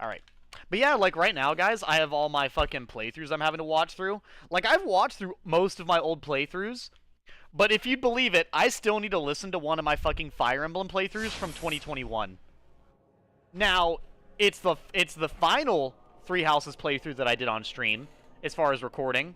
Alright. But yeah, like right now, guys, I have all my fucking playthroughs I'm having to watch through. Like, I've watched through most of my old playthroughs, but if you'd believe it, I still need to listen to one of my fucking Fire Emblem playthroughs from 2021. Now, it's the final Three Houses playthrough that I did on stream, as far as recording.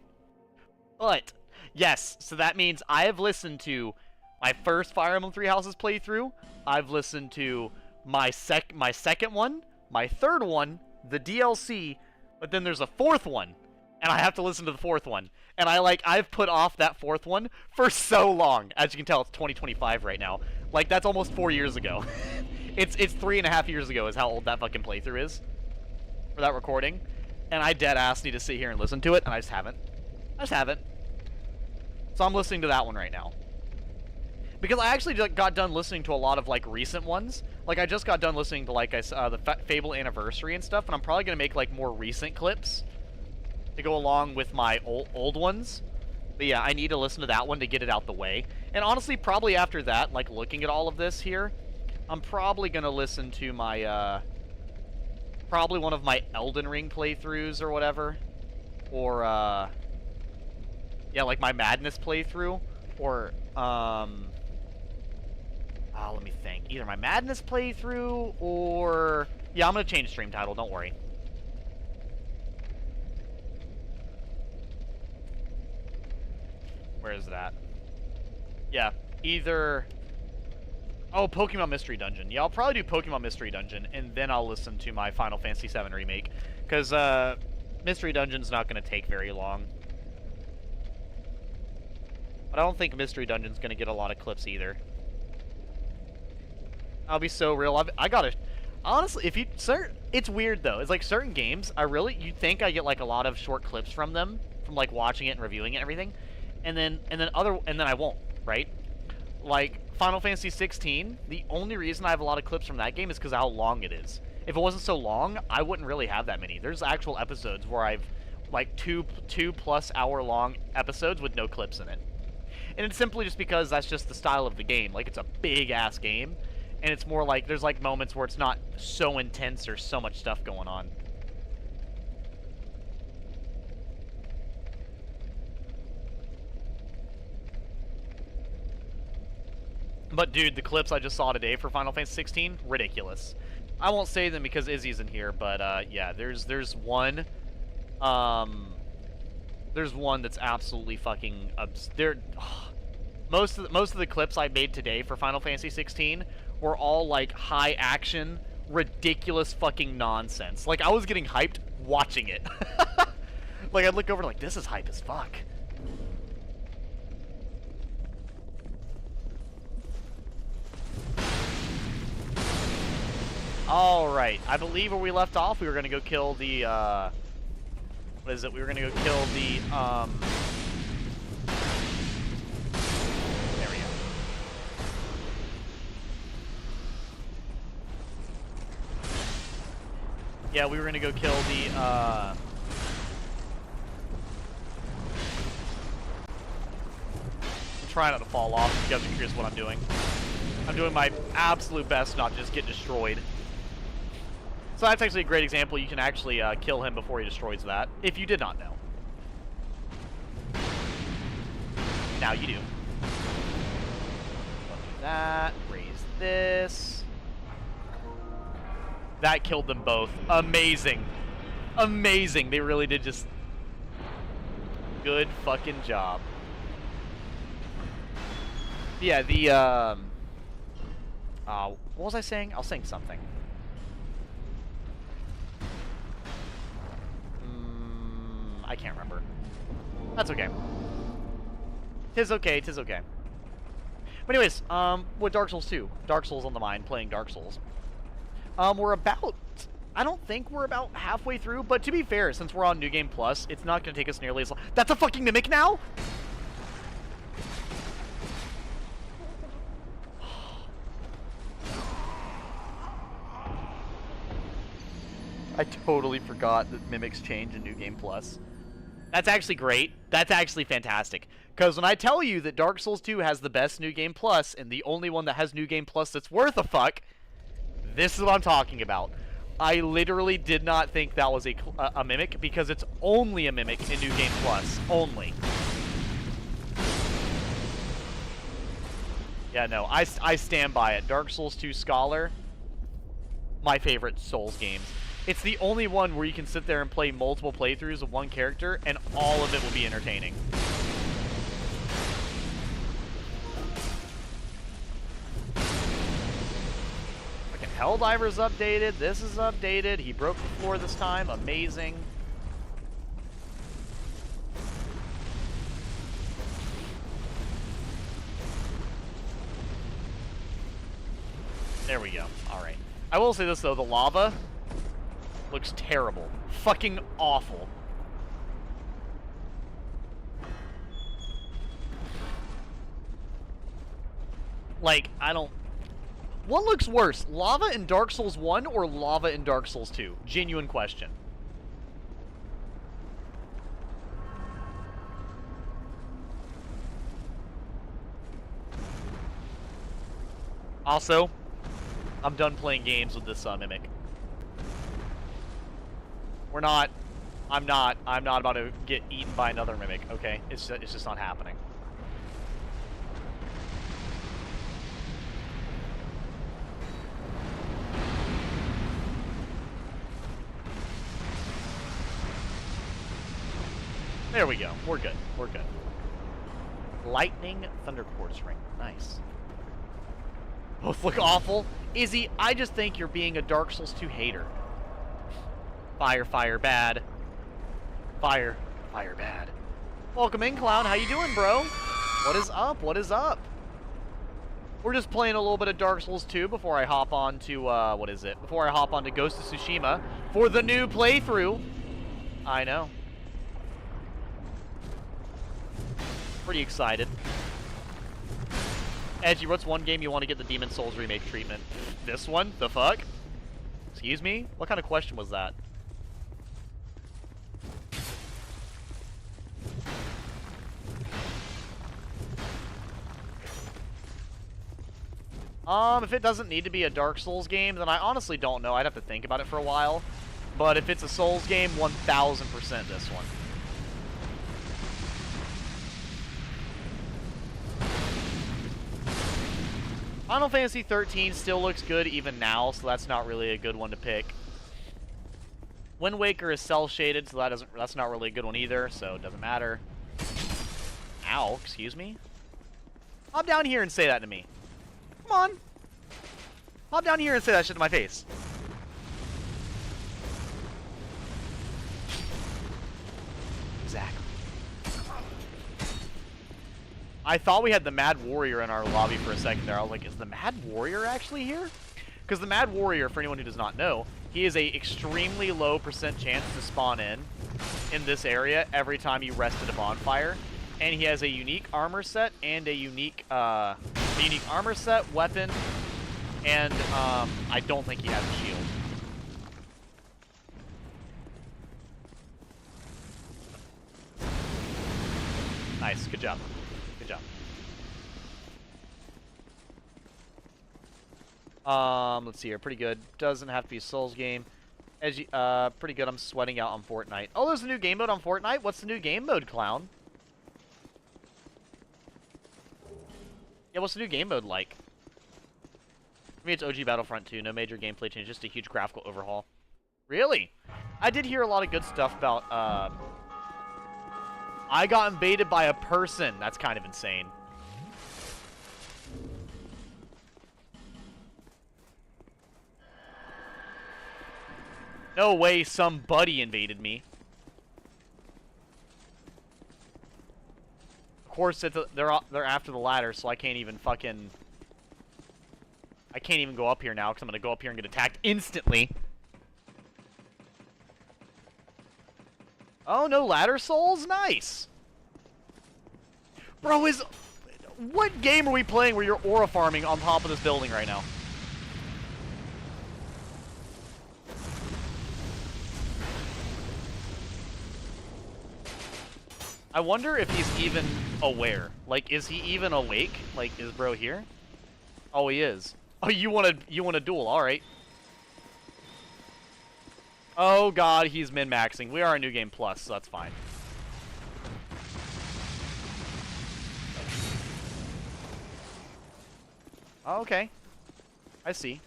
But, yes, so that means I have listened to my first Fire Emblem Three Houses playthrough, I've listened to my second one, my third one, the DLC, but then there's a fourth one, and I have to listen to the fourth one. And I've put off that fourth one for so long. As you can tell, it's 2025 right now. Like, that's almost 4 years ago. It's 3.5 years ago is how old that fucking playthrough is for that recording. And I dead-ass need to sit here and listen to it, and I just haven't. So I'm listening to that one right now. Because I actually got done listening to a lot of, like, recent ones. Like, I just got done listening to, like, the Fable Anniversary and stuff, and I'm probably going to make, like, more recent clips to go along with my old ones. But yeah, I need to listen to that one to get it out the way. And honestly, probably after that, like, looking at all of this here, I'm probably going to listen to my, probably one of my Elden Ring playthroughs or whatever. Or, yeah, like my Madness playthrough. Or, let me think. Either my Madness playthrough or... Yeah, I'm going to change stream title, don't worry. Where is that? Yeah, either... Oh, Pokemon Mystery Dungeon. Yeah, I'll probably do Pokemon Mystery Dungeon, and then I'll listen to my Final Fantasy VII Remake. Because, Mystery Dungeon's not going to take very long. But I don't think Mystery Dungeon's going to get a lot of clips either. I'll be so real. I gotta... Honestly, if you... It's weird, though. It's like certain games, you'd think I get, like, a lot of short clips from them, from, like, watching it and reviewing it and everything. And then I won't, right? Like, Final Fantasy 16, the only reason I have a lot of clips from that game is because of how long it is. If it wasn't so long, I wouldn't really have that many. There's actual episodes where I've, like, two-plus hour long episodes with no clips in it. And it's simply just because that's just the style of the game. Like, it's a big-ass game. And it's more like, there's like moments where it's not so intense or so much stuff going on. But dude, the clips I just saw today for Final Fantasy 16, ridiculous. I won't say them because Izzy's in here, but yeah, there's one that's absolutely fucking most of the clips I made today for Final Fantasy 16 were all, like, high-action, ridiculous fucking nonsense. Like, I was getting hyped watching it. Like, I'd look over and like, this is hype as fuck. Alright, I believe where we left off, we were gonna go kill the, what is it? We were gonna go kill the, there we go. Yeah, we were gonna go kill the, try not to fall off. You guys are curious what I'm doing. I'm doing my absolute best not to just get destroyed. So that's actually a great example. You can actually kill him before he destroys that, if you did not know. Now you do. Don't do that. Raise this. That killed them both. Amazing. Amazing. They really did just... Good fucking job. Yeah, the, what was I saying? I was saying something. I can't remember. That's okay. Tis okay, tis okay. But anyways, with Dark Souls 2. Dark Souls on the mind, playing Dark Souls. We're about... I don't think we're about halfway through, but to be fair, since we're on New Game Plus, it's not going to take us nearly as long. That's a fucking Mimic now?! I totally forgot that Mimics change in New Game Plus. That's actually great. That's actually fantastic. Because when I tell you that Dark Souls 2 has the best New Game Plus, and the only one that has New Game Plus that's worth a fuck, this is what I'm talking about. I literally did not think that was a mimic, because it's only a mimic in New Game Plus. Only. Yeah, no, I stand by it. Dark Souls 2 Scholar, my favorite Souls games. It's the only one where you can sit there and play multiple playthroughs of one character, and all of it will be entertaining. Fucking Helldiver's updated. This is updated. He broke the floor this time. Amazing. There we go. Alright. I will say this, though. The lava looks terrible. Fucking awful. Like, I don't... What looks worse? Lava in Dark Souls 1 or lava in Dark Souls 2? Genuine question. Also, I'm done playing games with this Mimic. We're not... I'm not about to get eaten by another Mimic, okay? It's just not happening. There we go. We're good. We're good. Lightning Thunder Quartz Ring. Nice. Both look awful. Izzy, I just think you're being a Dark Souls 2 hater. Fire, fire, bad. Fire, fire, bad. Welcome in, Clown. How you doing, bro? What is up? What is up? We're just playing a little bit of Dark Souls 2 before I hop on to, what is it? Before I hop on to Ghost of Tsushima for the new playthrough. I know. Pretty excited. Edgy, what's one game you want to get the Demon Souls remake treatment? This one? The fuck? Excuse me? What kind of question was that? If it doesn't need to be a Dark Souls game, then I honestly don't know. I'd have to think about it for a while. But if it's a Souls game, 1000% this one. Final Fantasy 13 still looks good even now, so that's not really a good one to pick. Wind Waker is cel-shaded, so that's not really a good one either, so it doesn't matter. Ow, excuse me? Hop down here and say that to me. Come on. Hop down here and say that shit to my face. Exactly. I thought we had the Mad Warrior in our lobby for a second there. I was like, is the Mad Warrior actually here? Because the Mad Warrior, for anyone who does not know, he is a extremely low % chance to spawn in this area every time you rest at a bonfire. And he has a unique armor set and a unique armor set, weapon, and I don't think he has a shield. Nice, good job. Good job. Let's see here. Pretty good. Doesn't have to be a Souls game. Edgy, pretty good. I'm sweating out on Fortnite. Oh, there's a new game mode on Fortnite? What's the new game mode, Clown? Yeah, what's the new game mode like? For me, it's OG Battlefront 2. No major gameplay change, just a huge graphical overhaul. Really? I did hear a lot of good stuff about, I got invaded by a person. That's kind of insane. No way somebody invaded me. Of course, they're after the ladder, so I can't even fucking... I can't even go up here now, because I'm going to go up here and get attacked instantly. Oh, no ladder souls? Nice! Bro, what game are we playing where you're aura farming on top of this building right now? I wonder if he's even aware. Like, is he even awake? Like, is bro here? Oh, he is. Oh, you want a duel? All right. Oh god, he's min-maxing. We are a New Game Plus, so that's fine. Oh, okay. I see.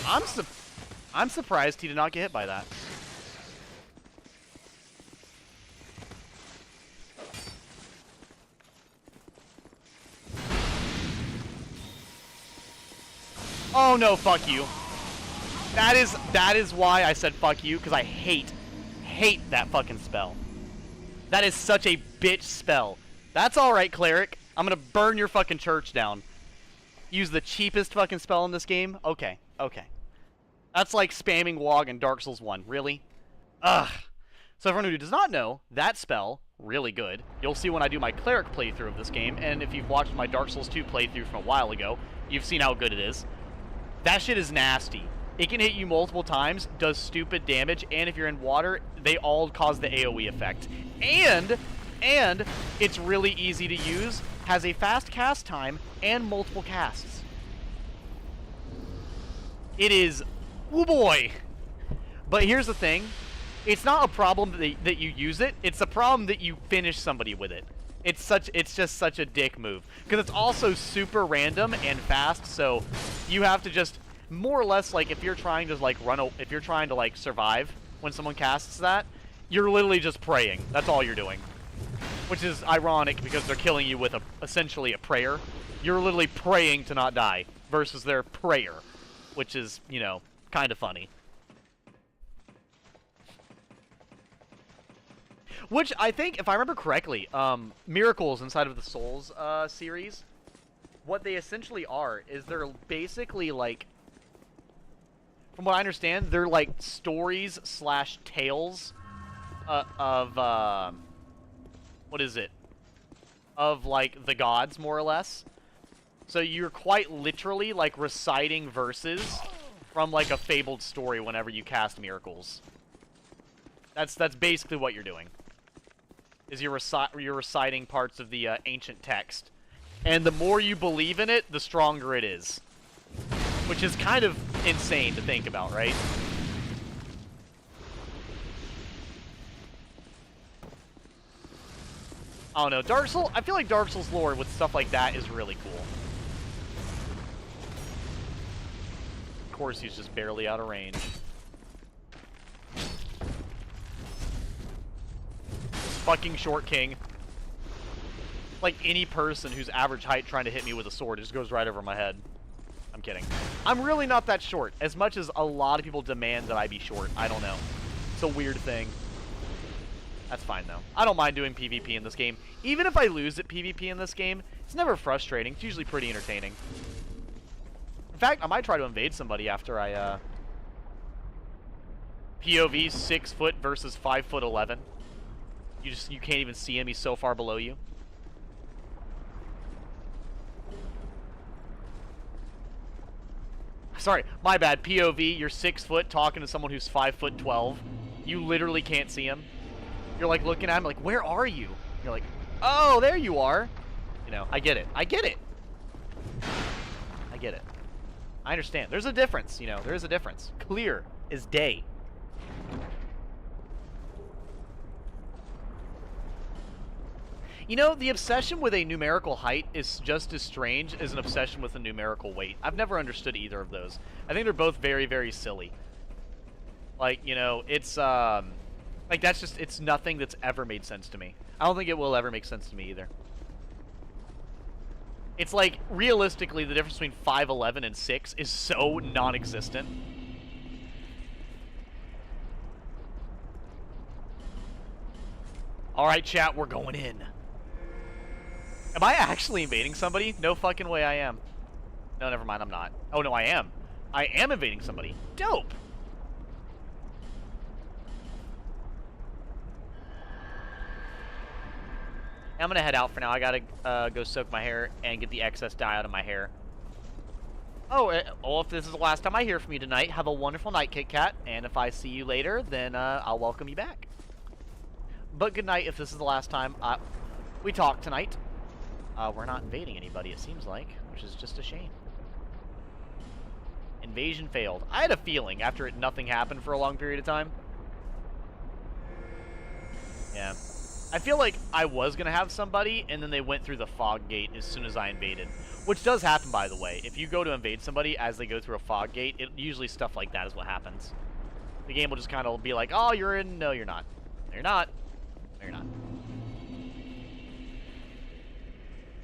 I'm surprised he did not get hit by that. Oh no, fuck you. That is why I said fuck you, because I hate that fucking spell. That is such a bitch spell. That's alright, cleric. I'm gonna burn your fucking church down. Use the cheapest fucking spell in this game? Okay, okay. That's like spamming WoG in Dark Souls 1. Really? Ugh. So everyone who does not know, that spell, really good. You'll see when I do my cleric playthrough of this game, and if you've watched my Dark Souls 2 playthrough from a while ago, you've seen how good it is. That shit is nasty. It can hit you multiple times, does stupid damage, and if you're in water, they all cause the AoE effect. And it's really easy to use, has a fast cast time, and multiple casts. It is, oh boy. But here's the thing, it's not a problem that you use it, it's a problem that you finish somebody with it. It's just such a dick move. Because it's also super random and fast, so you have to just, more or less, like, if you're trying to, like, survive when someone casts that, you're literally just praying. That's all you're doing. Which is ironic because they're killing you with essentially a prayer. You're literally praying to not die versus their prayer, which is, you know, kind of funny. Which I think, if I remember correctly, Miracles inside of the Souls series, what they essentially are is they're basically like, from what I understand, they're like stories slash tales of what is it? Of like the gods, more or less. So you're quite literally like reciting verses from like a fabled story whenever you cast Miracles. That's basically what you're doing. Is you're reciting parts of the ancient text. And the more you believe in it, the stronger it is. Which is kind of insane to think about, right? I don't know, Dark Souls, I feel like Dark Souls lore with stuff like that is really cool. Of course, he's just barely out of range. Fucking short king. Like any person who's average height trying to hit me with a sword, it just goes right over my head. I'm kidding. I'm really not that short, as much as a lot of people demand that I be short. I don't know. It's a weird thing. That's fine, though. I don't mind doing PvP in this game. Even if I lose at PvP in this game, it's never frustrating. It's usually pretty entertaining. In fact, I might try to invade somebody after I, POV 6 foot versus 5'11". You can't even see him. He's so far below you. Sorry, my bad. POV, you're 6 foot talking to someone who's 5'12". You literally can't see him. You're like looking at him like, where are you? You're like, oh, there you are. You know, I get it. I get it. I get it. I understand. There's a difference, you know. There is a difference. Clear as day. You know, the obsession with a numerical height is just as strange as an obsession with a numerical weight. I've never understood either of those. I think they're both very, very silly. Like, you know, it's, like, that's just, it's nothing that's ever made sense to me. I don't think it will ever make sense to me either. It's like, realistically, the difference between 5'11" and 6 is so non-existent. Alright, chat, we're going in. Am I actually invading somebody? No fucking way I am. No, never mind, I'm not. Oh, no, I am. I am invading somebody. Dope! I'm gonna head out for now. I gotta go soak my hair and get the excess dye out of my hair. Oh, well, if this is the last time I hear from you tonight, have a wonderful night, Kit Kat. And if I see you later, then I'll welcome you back. But good night if this is the last time we talk tonight. We're not invading anybody, it seems like, which is just a shame. Invasion failed. I had a feeling after nothing happened for a long period of time. Yeah. I feel like I was going to have somebody, and then they went through the fog gate as soon as I invaded. Which does happen, by the way. If you go to invade somebody as they go through a fog gate, usually stuff like that is what happens. The game will just kind of be like, oh, you're in. No, you're not. No, you're not. No, you're not.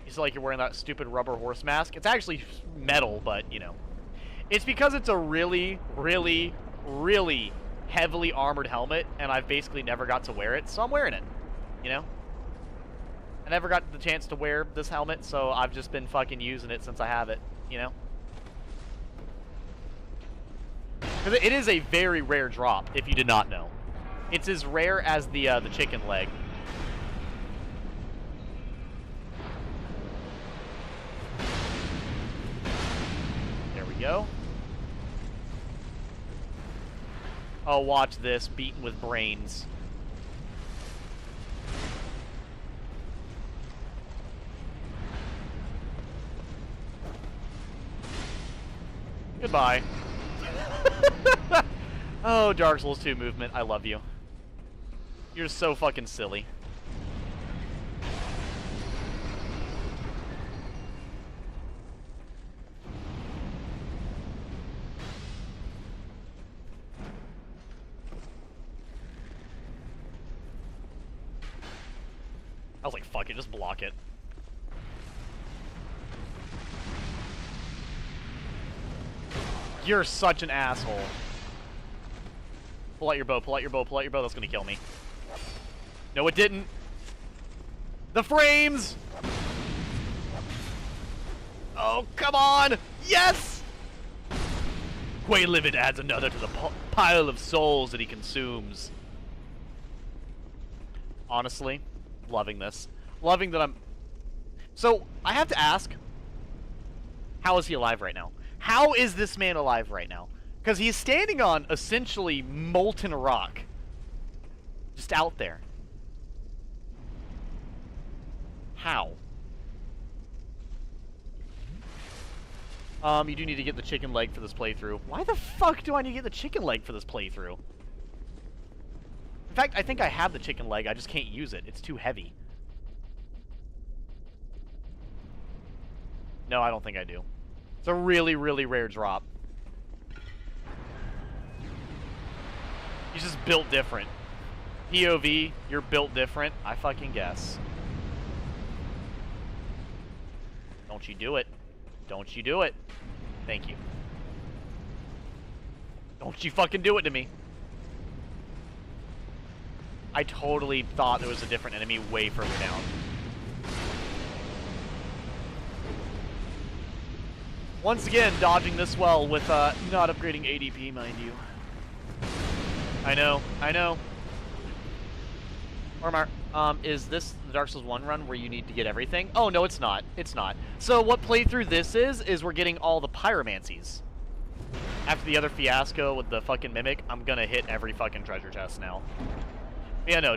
You feel like you're wearing that stupid rubber horse mask. It's actually metal, but, you know. It's because it's a really, really, really heavily armored helmet, and I've basically never got to wear it, so I'm wearing it. You know? I never got the chance to wear this helmet, so I've just been fucking using it since I have it, you know? Because it is a very rare drop, if you did not know. It's as rare as the chicken leg. There we go. Oh, watch this. Beaten with brains. Goodbye. Oh, Dark Souls 2 movement. I love you. You're so fucking silly. I was like, fuck it, just block it. You're such an asshole. Pull out your bow, pull out your bow, pull out your bow. That's gonna kill me. No, it didn't. The frames! Oh, come on! Yes! Quay Livid adds another to the pile of souls that he consumes. Honestly, loving this. Loving that I'm... So, I have to ask, how is he alive right now? How is this man alive right now? Because he's standing on, essentially, molten rock. Just out there. How? You do need to get the chicken leg for this playthrough. Why the fuck do I need to get the chicken leg for this playthrough? In fact, I think I have the chicken leg, I just can't use it. It's too heavy. No, I don't think I do. It's a really, really rare drop. He's just built different. POV, you're built different. I fucking guess. Don't you do it. Don't you do it. Thank you. Don't you fucking do it to me. I totally thought there was a different enemy way further down. Once again, dodging this well with not upgrading ADP, mind you. I know, I know. Ormar, is this the Dark Souls 1 run where you need to get everything? Oh, no, it's not. It's not. So what playthrough this is we're getting all the Pyromancies. After the other fiasco with the fucking Mimic, I'm gonna hit every fucking treasure chest now. Yeah, no.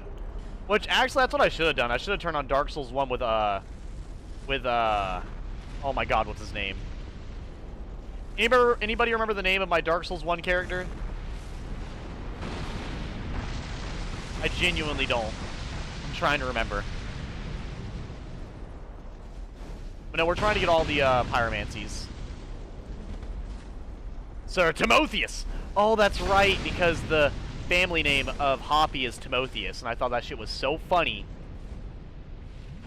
Which, actually, that's what I should have done. I should have turned on Dark Souls 1 with, oh my god, what's his name? Anybody remember the name of my Dark Souls 1 character? I genuinely don't. I'm trying to remember. But no, we're trying to get all the Pyromancies. Sir Timotheus! Oh, that's right, because the family name of Hoppy is Timotheus, and I thought that shit was so funny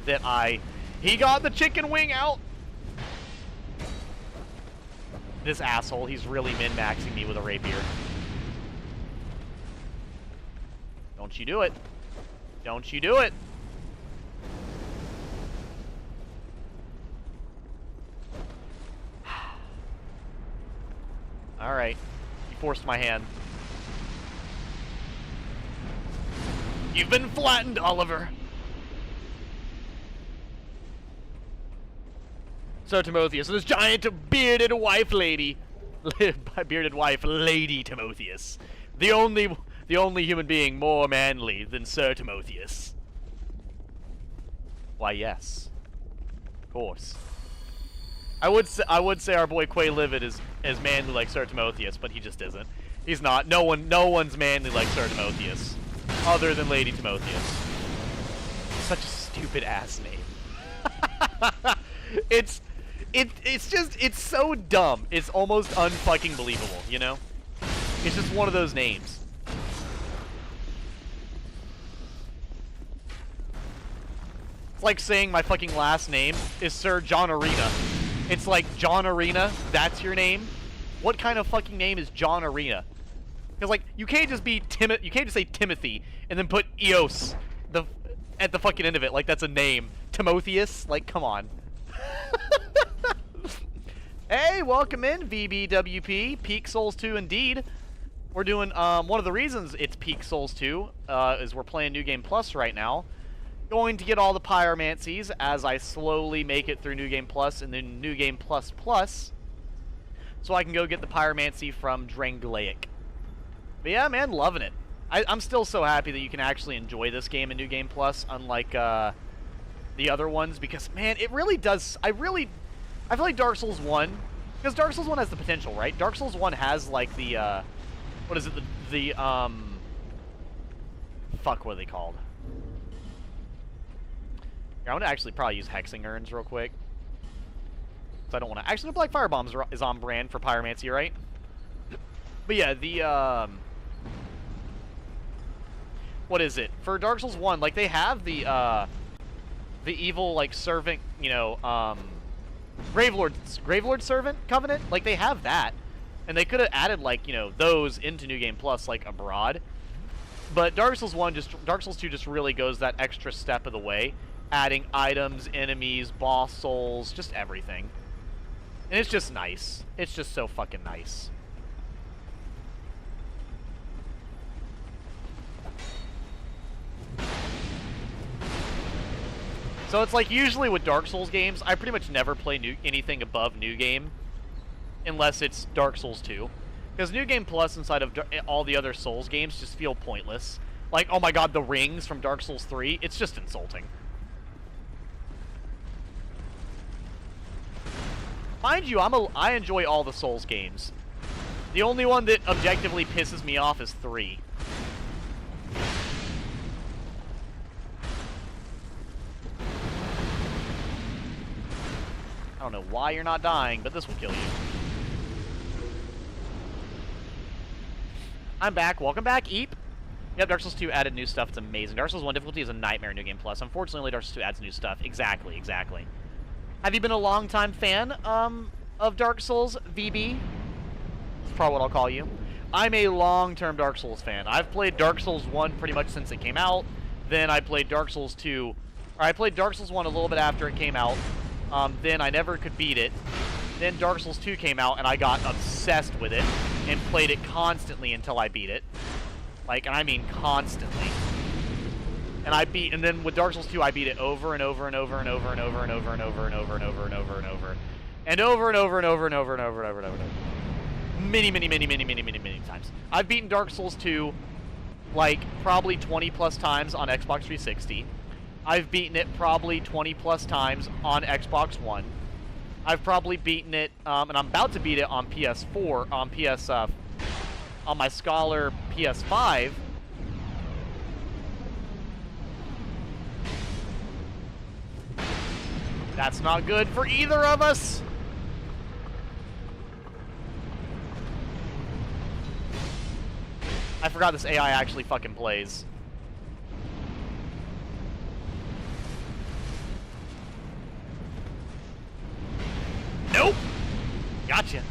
that he got the chicken wing out! This asshole, he's really min-maxing me with a rapier. Don't you do it. Don't you do it. Alright. You forced my hand. You've been flattened, Oliver. So Timotheus, this giant bearded wife lady, bearded wife lady Timotheus, the only human being more manly than Sir Timotheus. Why, yes, of course. I would say our boy Quay Livid is as manly like Sir Timotheus, but he just isn't. He's not. No one's manly like Sir Timotheus, other than Lady Timotheus. Such a stupid ass name. it's so dumb. It's almost unfucking believable, you know? It's just one of those names. It's like saying my fucking last name is Sir John Arena. It's like, John Arena, that's your name? What kind of fucking name is John Arena? Because, like, you can't just say Timothy and then put Eos at the fucking end of it like that's a name. Timotheus? Like, come on. Hey, welcome in, VBWP. Peak Souls 2 indeed. We're doing, one of the reasons it's Peak Souls 2 is we're playing New Game Plus right now. Going to get all the Pyromancies as I slowly make it through New Game Plus and then New Game Plus Plus, so I can go get the Pyromancy from Drangleic. But yeah, man, loving it. I'm still so happy that you can actually enjoy this game in New Game Plus, unlike the other ones, because, man, it really does... I feel like Dark Souls 1... Because Dark Souls 1 has the potential, right? Dark Souls 1 has, like, the, what is it? Fuck, what are they called? Here, I'm gonna actually probably use Hexing Urns real quick. Because I don't want to... Actually, the Black Firebomb is on brand for Pyromancy, right? But yeah, the, what is it? For Dark Souls 1, like, they have the evil, like, servant, you know, Gravelord Servant Covenant? Like, they have that. And they could have added, like, you know, those into New Game Plus, like, abroad. But Dark Souls 2 just really goes that extra step of the way. Adding items, enemies, boss souls, just everything. And it's just nice. It's just so fucking nice. So it's like, usually with Dark Souls games, I pretty much never play anything above New Game, unless it's Dark Souls 2. Because New Game Plus inside of all the other Souls games just feel pointless. Like, oh my god, the rings from Dark Souls 3, it's just insulting. Mind you, I enjoy all the Souls games. The only one that objectively pisses me off is 3. I don't know why you're not dying, but this will kill you. I'm back. Welcome back, Eep. Yep, Dark Souls 2 added new stuff. It's amazing. Dark Souls 1 difficulty is a nightmare in New Game Plus. Unfortunately, Dark Souls 2 adds new stuff. Exactly, exactly. Have you been a long-time fan of Dark Souls, VB? That's probably what I'll call you. I'm a long-term Dark Souls fan. I've played Dark Souls 1 pretty much since it came out. Then I played Dark Souls 2. Or I played Dark Souls 1 a little bit after it came out. Then I never could beat it. Then Dark Souls 2 came out, and I got obsessed with it. And played it constantly until I beat it. Like, and I mean constantly. And then with Dark Souls 2, I beat it over and over and over and over and over and over and over and over and over and over and over. And over and over and over and over and over and over and over. Many times. I've beaten Dark Souls 2, like, probably 20 plus times on Xbox 360. I've beaten it probably 20 plus times on Xbox One. I've probably beaten it, and I'm about to beat it on PS4, on my Scholar PS5. That's not good for either of us. I forgot this AI actually fucking plays. Nope. Gotcha.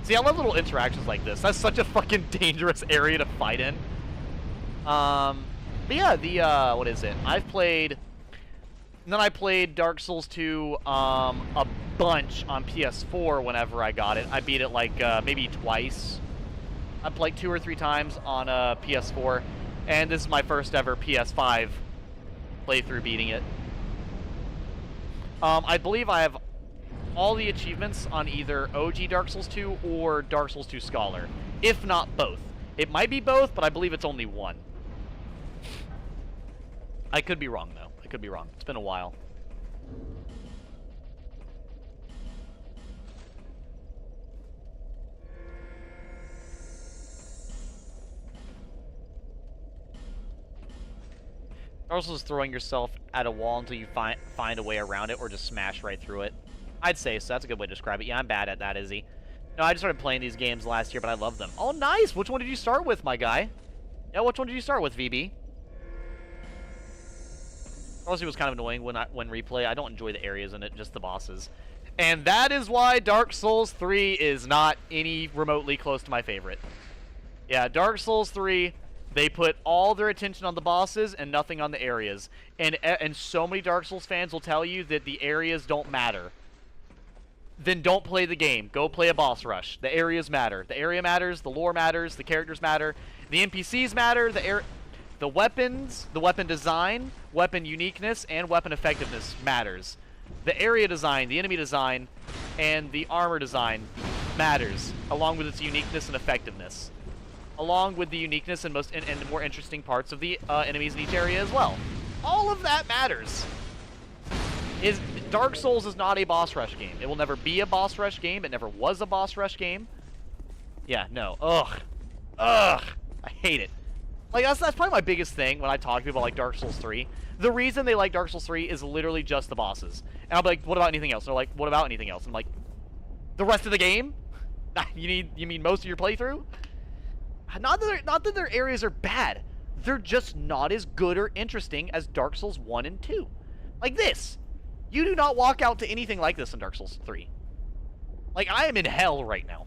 See, I love little interactions like this. That's such a fucking dangerous area to fight in. But yeah, what is it? I've played... And then I played Dark Souls 2 a bunch on PS4 whenever I got it. I beat it like maybe twice. I played 2 or 3 times on PS4. And this is my first ever PS5 playthrough beating it. I believe I have all the achievements on either OG Dark Souls 2 or Dark Souls 2 Scholar. If not both. It might be both, but I believe it's only one. I could be wrong, though. I could be wrong. It's been a while. Dark Souls is throwing yourself at a wall until you find a way around it or just smash right through it. I'd say so. That's a good way to describe it. Yeah, I'm bad at that, Izzy. No, I just started playing these games last year, but I love them. Oh, nice! Which one did you start with, my guy? Yeah, which one did you start with, VB? Honestly, it was kind of annoying when replay. I don't enjoy the areas in it, just the bosses. And that is why Dark Souls 3 is not any remotely close to my favorite. Yeah, Dark Souls 3, they put all their attention on the bosses and nothing on the areas. And so many Dark Souls fans will tell you that the areas don't matter. Then don't play the game. Go play a boss rush. The areas matter. The area matters, the lore matters, the characters matter, the NPCs matter, the weapons, the weapon design, weapon uniqueness, and weapon effectiveness matters. The area design, the enemy design, and the armor design matters, along with its uniqueness and effectiveness. Along with the uniqueness and the more interesting parts of the enemies in each area as well. All of that matters. Dark Souls is not a boss rush game. It will never be a boss rush game. It never was a boss rush game. Yeah, no. Ugh. Ugh. I hate it. Like, that's probably my biggest thing when I talk to people like Dark Souls 3. The reason they like Dark Souls 3 is literally just the bosses. And I'll be like, what about anything else? And they're like, what about anything else? I'm like, the rest of the game? You mean most of your playthrough? Not that their areas are bad. They're just not as good or interesting as Dark Souls 1 and 2. Like this. You do not walk out to anything like this in Dark Souls 3. Like, I am in hell right now.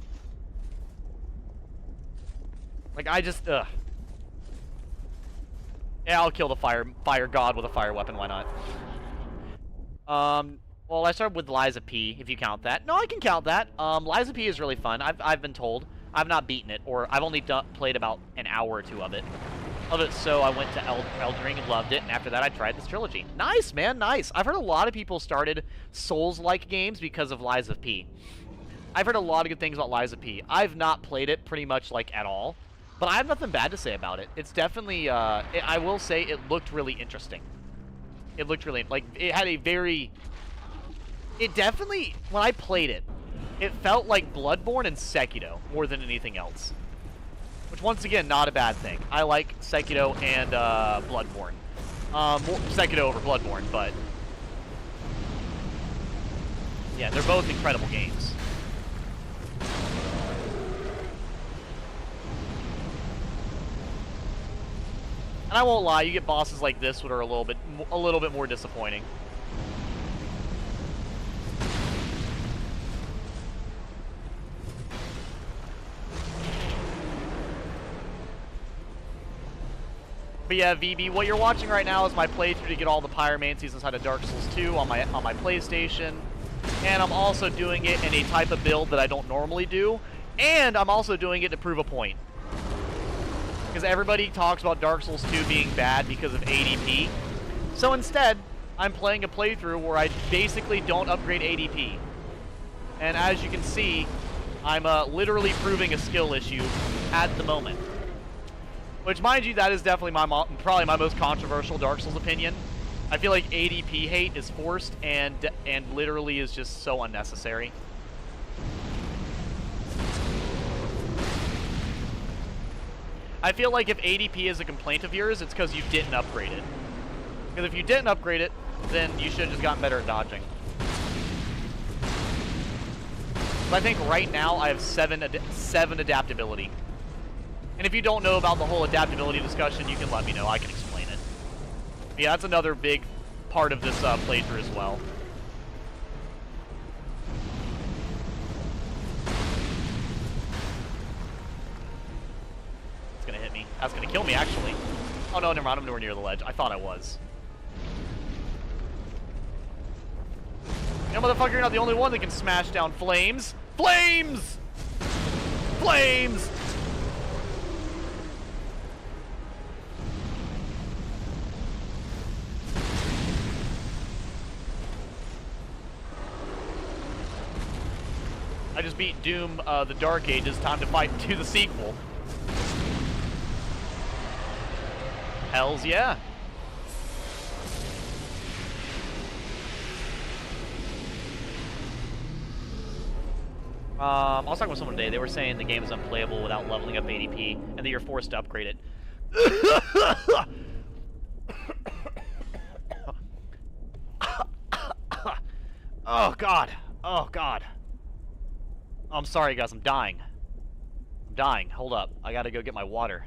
Like, I just, ugh. Yeah, I'll kill the fire god with a fire weapon, why not? Well, I started with Liza P, if you count that. No, I can count that. Liza P is really fun, I've been told. I've not beaten it, or I've only played about an hour or two of it. So I went to Elden Ring and loved it, and after that I tried this trilogy. Nice, man, nice. I've heard a lot of people started Souls-like games because of Liza P. I've heard a lot of good things about Liza P. I've not played it pretty much, like, at all. But I have nothing bad to say about it. It's definitely, I will say it looked really interesting. It looked really, like, it had a very... It definitely, when I played it, it felt like Bloodborne and Sekiro more than anything else. Which, once again, not a bad thing. I like Sekiro and Bloodborne. Sekiro over Bloodborne, but... yeah, they're both incredible games. And I won't lie, you get bosses like this that are a little bit more disappointing. But yeah, VB, what you're watching right now is my playthrough to get all the Pyromancies inside of Dark Souls 2 on my PlayStation. And I'm also doing it in a type of build that I don't normally do. And I'm also doing it to prove a point. Because everybody talks about Dark Souls 2 being bad because of ADP. So instead, I'm playing a playthrough where I basically don't upgrade ADP. And as you can see, I'm literally proving a skill issue at the moment. Which, mind you, that is definitely probably my most controversial Dark Souls opinion. I feel like ADP hate is forced and literally is just so unnecessary. I feel like if ADP is a complaint of yours, it's because you didn't upgrade it. Because if you didn't upgrade it, then you should have just gotten better at dodging. But I think right now I have 7 adaptability. And if you don't know about the whole adaptability discussion, you can let me know. I can explain it. But yeah, that's another big part of this playthrough as well. It's gonna hit me. That's gonna kill me, actually. Oh no, never mind. I'm nowhere near the ledge. I thought I was. You know, motherfucker, you're not the only one that can smash down flames. Flames! Flames! I just beat Doom, the Dark Ages. Time to fight to the sequel. Hells yeah. I was talking with someone today. They were saying the game is unplayable without leveling up ADP, and that you're forced to upgrade it. Oh, God. Oh, God. Oh, I'm sorry, guys. I'm dying. I'm dying. Hold up. I gotta go get my water.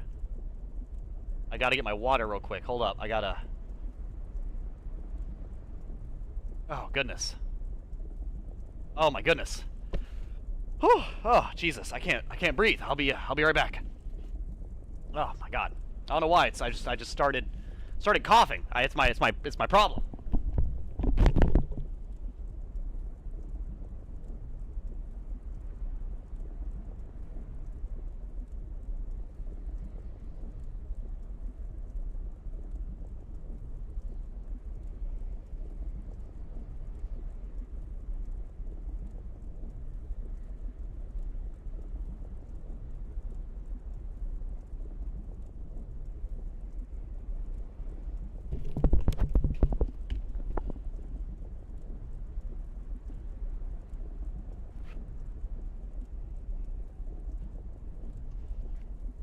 I gotta get my water real quick. Hold up. I gotta... Oh, goodness. Oh, my goodness. Whew. Oh, Jesus. I can't breathe. I'll be right back. Oh, my God. I don't know why. I just started coughing. It's my problem.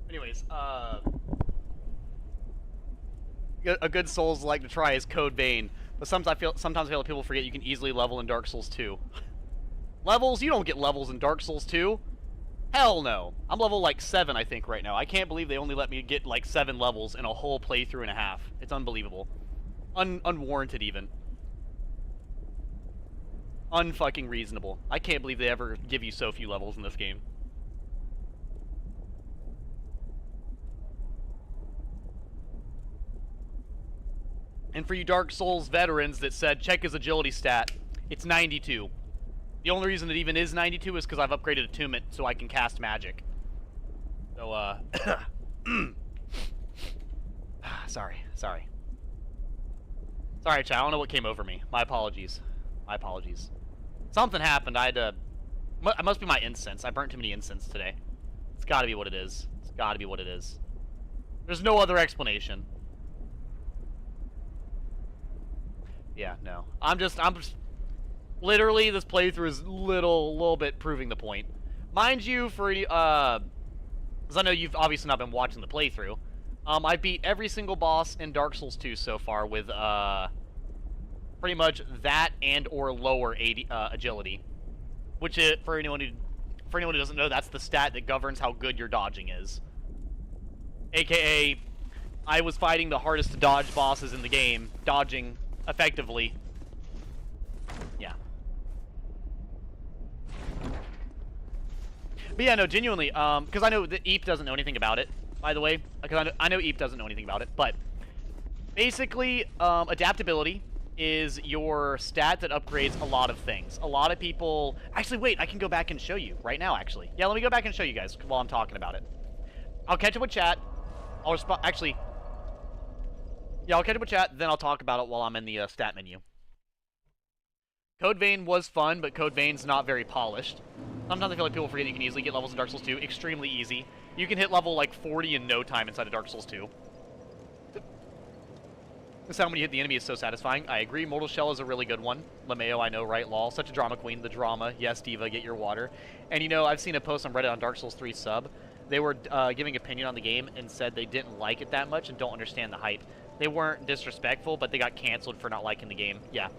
Anyways, a good Souls like to try is Code Vein, but sometimes I feel like people forget you can easily level in Dark Souls 2. Levels? You don't get levels in Dark Souls 2. Hell no. I'm level like 7, I think, right now. I can't believe they only let me get like 7 levels in a whole playthrough and a half. It's unbelievable. Unwarranted even. Unfucking reasonable. I can't believe they ever give you so few levels in this game. And for you Dark Souls veterans that said, check his agility stat, it's 92. The only reason it even is 92 is because I've upgraded Attunement so I can cast magic. So, sorry. Sorry, chat, I don't know what came over me. My apologies. My apologies. Something happened, I had to... It must be my incense. I burnt too many incense today. It's gotta be what it is. It's gotta be what it is. There's no other explanation. Yeah, no. I'm just literally, this playthrough is little bit proving the point. Mind you, for because I know you've obviously not been watching the playthrough, I beat every single boss in Dark Souls 2 so far with pretty much that and or lower agility, which for anyone who doesn't know, that's the stat that governs how good your dodging is. AKA, I was fighting the hardest to dodge bosses in the game, dodging effectively. Yeah. But yeah, no, genuinely, because I know that Eep doesn't know anything about it, by the way. Because I know Eep doesn't know anything about it, but basically, adaptability is your stat that upgrades a lot of things. A lot of people... Actually, wait, I can go back and show you right now, actually. Yeah, let me go back and show you guys while I'm talking about it. I'll catch up with chat. I'll respond... Actually... Yeah, I'll catch up with chat, then I'll talk about it while I'm in the stat menu. Code Vein was fun, but Code Vein's not very polished. Sometimes I feel like people forget you can easily get levels in Dark Souls 2. Extremely easy. You can hit level like 40 in no time inside of Dark Souls 2. The sound when you hit the enemy is so satisfying. I agree. Mortal Shell is a really good one. LeMayo, I know, right? Lol. Such a drama queen. The drama. Yes, Diva, get your water. And you know, I've seen a post on Reddit on Dark Souls 3 sub. They were giving opinion on the game and said they didn't like it that much and don't understand the hype. They weren't disrespectful, but they got canceled for not liking the game. Yeah.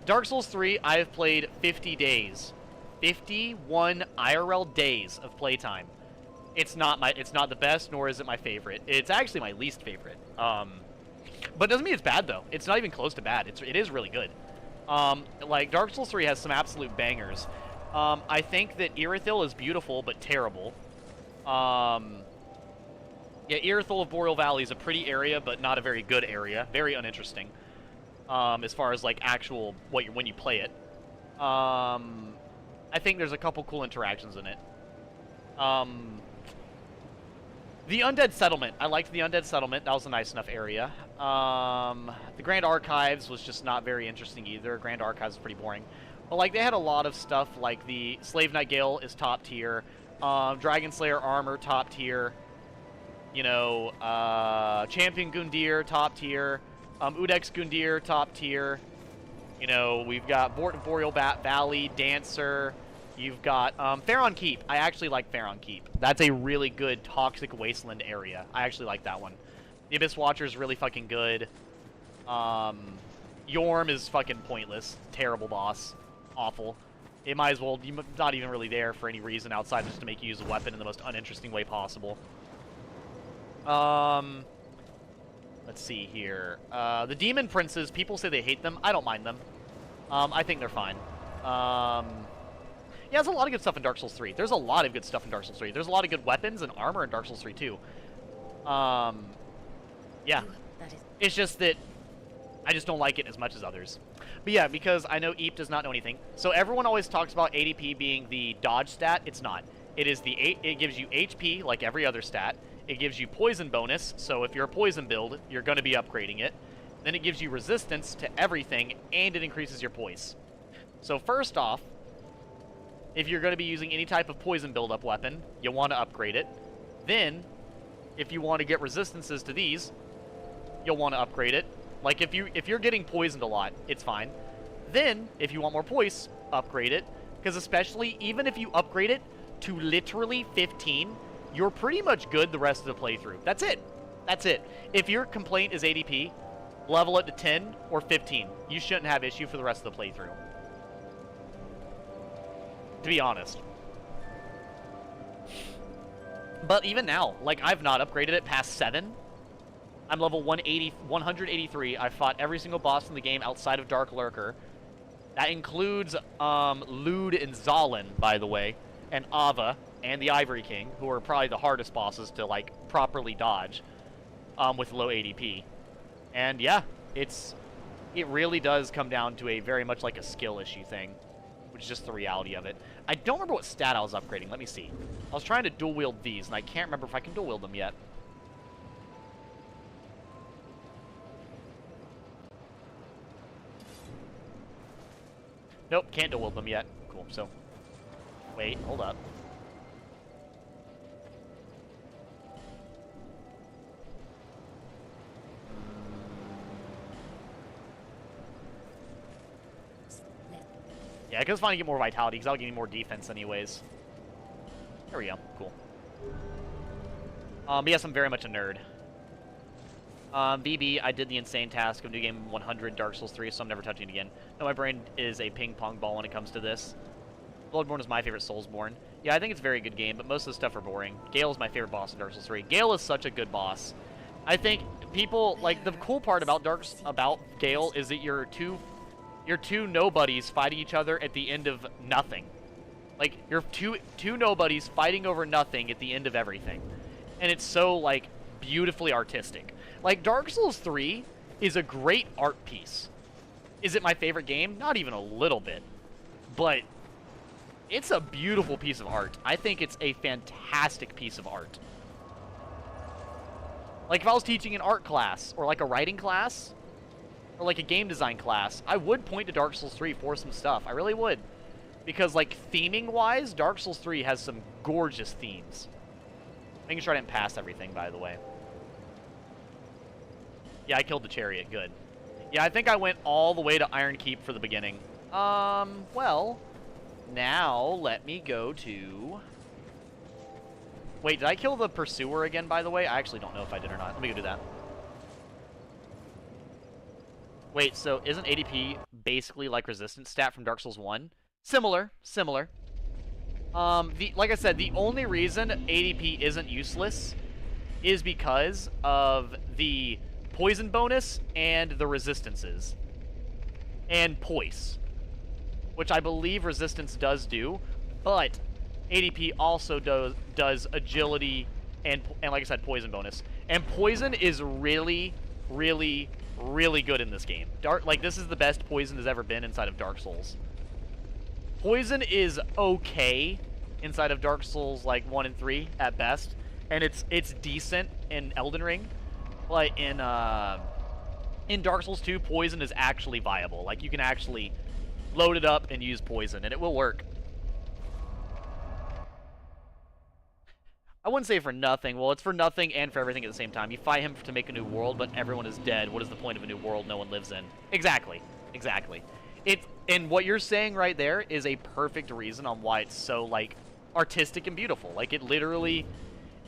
Dark Souls 3, I have played 50 days. 51 IRL days of playtime. It's not the best, nor is it my favorite. It's actually my least favorite. But it doesn't mean it's bad, though. It's not even close to bad. It is really good. Like, Dark Souls 3 has some absolute bangers. I think that Irithyll is beautiful, but terrible. Yeah, Irithyll of Boreal Valley is a pretty area, but not a very good area. Very uninteresting. As far as, like, actual, when you play it. I think there's a couple cool interactions in it. The Undead Settlement. I liked the Undead Settlement. That was a nice enough area. The Grand Archives was just not very interesting either. Grand Archives is pretty boring. But, like, they had a lot of stuff, like the Slave Knight Gale is top tier. Dragon Slayer Armor, top tier. You know, Champion Gundyr, top tier. Udex Gundyr, top tier. You know, we've got Boreal Valley, Dancer. You've got Faron Keep. I actually like Faron Keep. That's a really good Toxic Wasteland area. I actually like that one. The Abyss Watcher is really fucking good. Yorm is fucking pointless. Terrible boss. awful. It might as well, not even really there for any reason outside just to make you use a weapon in the most uninteresting way possible. Let's see here. The Demon Princes, people say they hate them. I don't mind them. I think they're fine. Yeah, there's a lot of good stuff in Dark Souls 3. There's a lot of good stuff in Dark Souls 3. There's a lot of good weapons and armor in Dark Souls 3, too. Yeah. It's just that I just don't like it as much as others. But yeah, because I know Eep does not know anything. So everyone always talks about ADP being the dodge stat. It's not. It is it gives you HP like every other stat. It gives you poison bonus, so if you're a poison build, you're going to be upgrading it. Then it gives you resistance to everything, and it increases your poise. So first off, if you're going to be using any type of poison build-up weapon, you'll want to upgrade it. Then, if you want to get resistances to these, you'll want to upgrade it. Like, if you're getting poisoned a lot, it's fine. Then, if you want more poise, upgrade it. Because especially, even if you upgrade it to literally 15, you're pretty much good the rest of the playthrough. That's it. That's it. If your complaint is ADP, level it to 10 or 15. You shouldn't have issue for the rest of the playthrough. To be honest. But even now, like, I've not upgraded it past 7. I'm level 183. I've fought every single boss in the game outside of Dark Lurker. That includes Lude and Zalin, by the way, and Ava, and the Ivory King, who are probably the hardest bosses to, like, properly dodge with low ADP. And yeah, it really does come down to a very much like a skill issue thing, which is just the reality of it. I don't remember what stat I was upgrading. Let me see. I was trying to dual wield these, and I can't remember if I can dual wield them yet. Nope, can't dual wield them yet. Cool, so... Wait, hold up. Yeah, because it's fine to get more vitality, because I'll give you more defense anyways. There we go. Cool. But yes, I'm very much a nerd. BB, I did the insane task of New Game 100 Dark Souls 3, so I'm never touching it again. No, my brain is a ping-pong ball when it comes to this. Bloodborne is my favorite Soulsborne. Yeah, I think it's a very good game, but most of the stuff are boring. Gale is my favorite boss in Dark Souls 3. Gale is such a good boss. I think people, like, the cool part about Gale is that you're two nobodies fighting each other at the end of nothing. Like, you're two nobodies fighting over nothing at the end of everything. And it's so, like, beautifully artistic. Like, Dark Souls 3 is a great art piece. Is it my favorite game? Not even a little bit. But it's a beautiful piece of art. I think it's a fantastic piece of art. Like, if I was teaching an art class, or like a writing class, or like a game design class, I would point to Dark Souls 3 for some stuff. I really would. Because, like, theming-wise, Dark Souls 3 has some gorgeous themes. Making sure I didn't pass everything, by the way. Yeah, I killed the chariot. Good. Yeah, I think I went all the way to Iron Keep for the beginning. Well, now let me go to... Wait, did I kill the Pursuer again, by the way? I actually don't know if I did or not. Let me go do that. Wait, so isn't ADP basically like resistance stat from Dark Souls 1? Similar. Like I said, the only reason ADP isn't useless is because of the poison bonus and the resistances. And poise. Which I believe resistance does do, but ADP also does agility and like I said, poison bonus. And poison is really, really, really good in this game. This is the best poison has ever been inside of Dark Souls. Poison is okay inside of Dark Souls, like, 1 and 3 at best. And it's decent in Elden Ring. But in Dark Souls 2, poison is actually viable. Like, you can actually load it up and use poison, and it will work. I wouldn't say for nothing. Well, it's for nothing and for everything at the same time. You fight him to make a new world, but everyone is dead. What is the point of a new world no one lives in? Exactly. Exactly. And what you're saying right there is a perfect reason on why it's so, like, artistic and beautiful. Like, it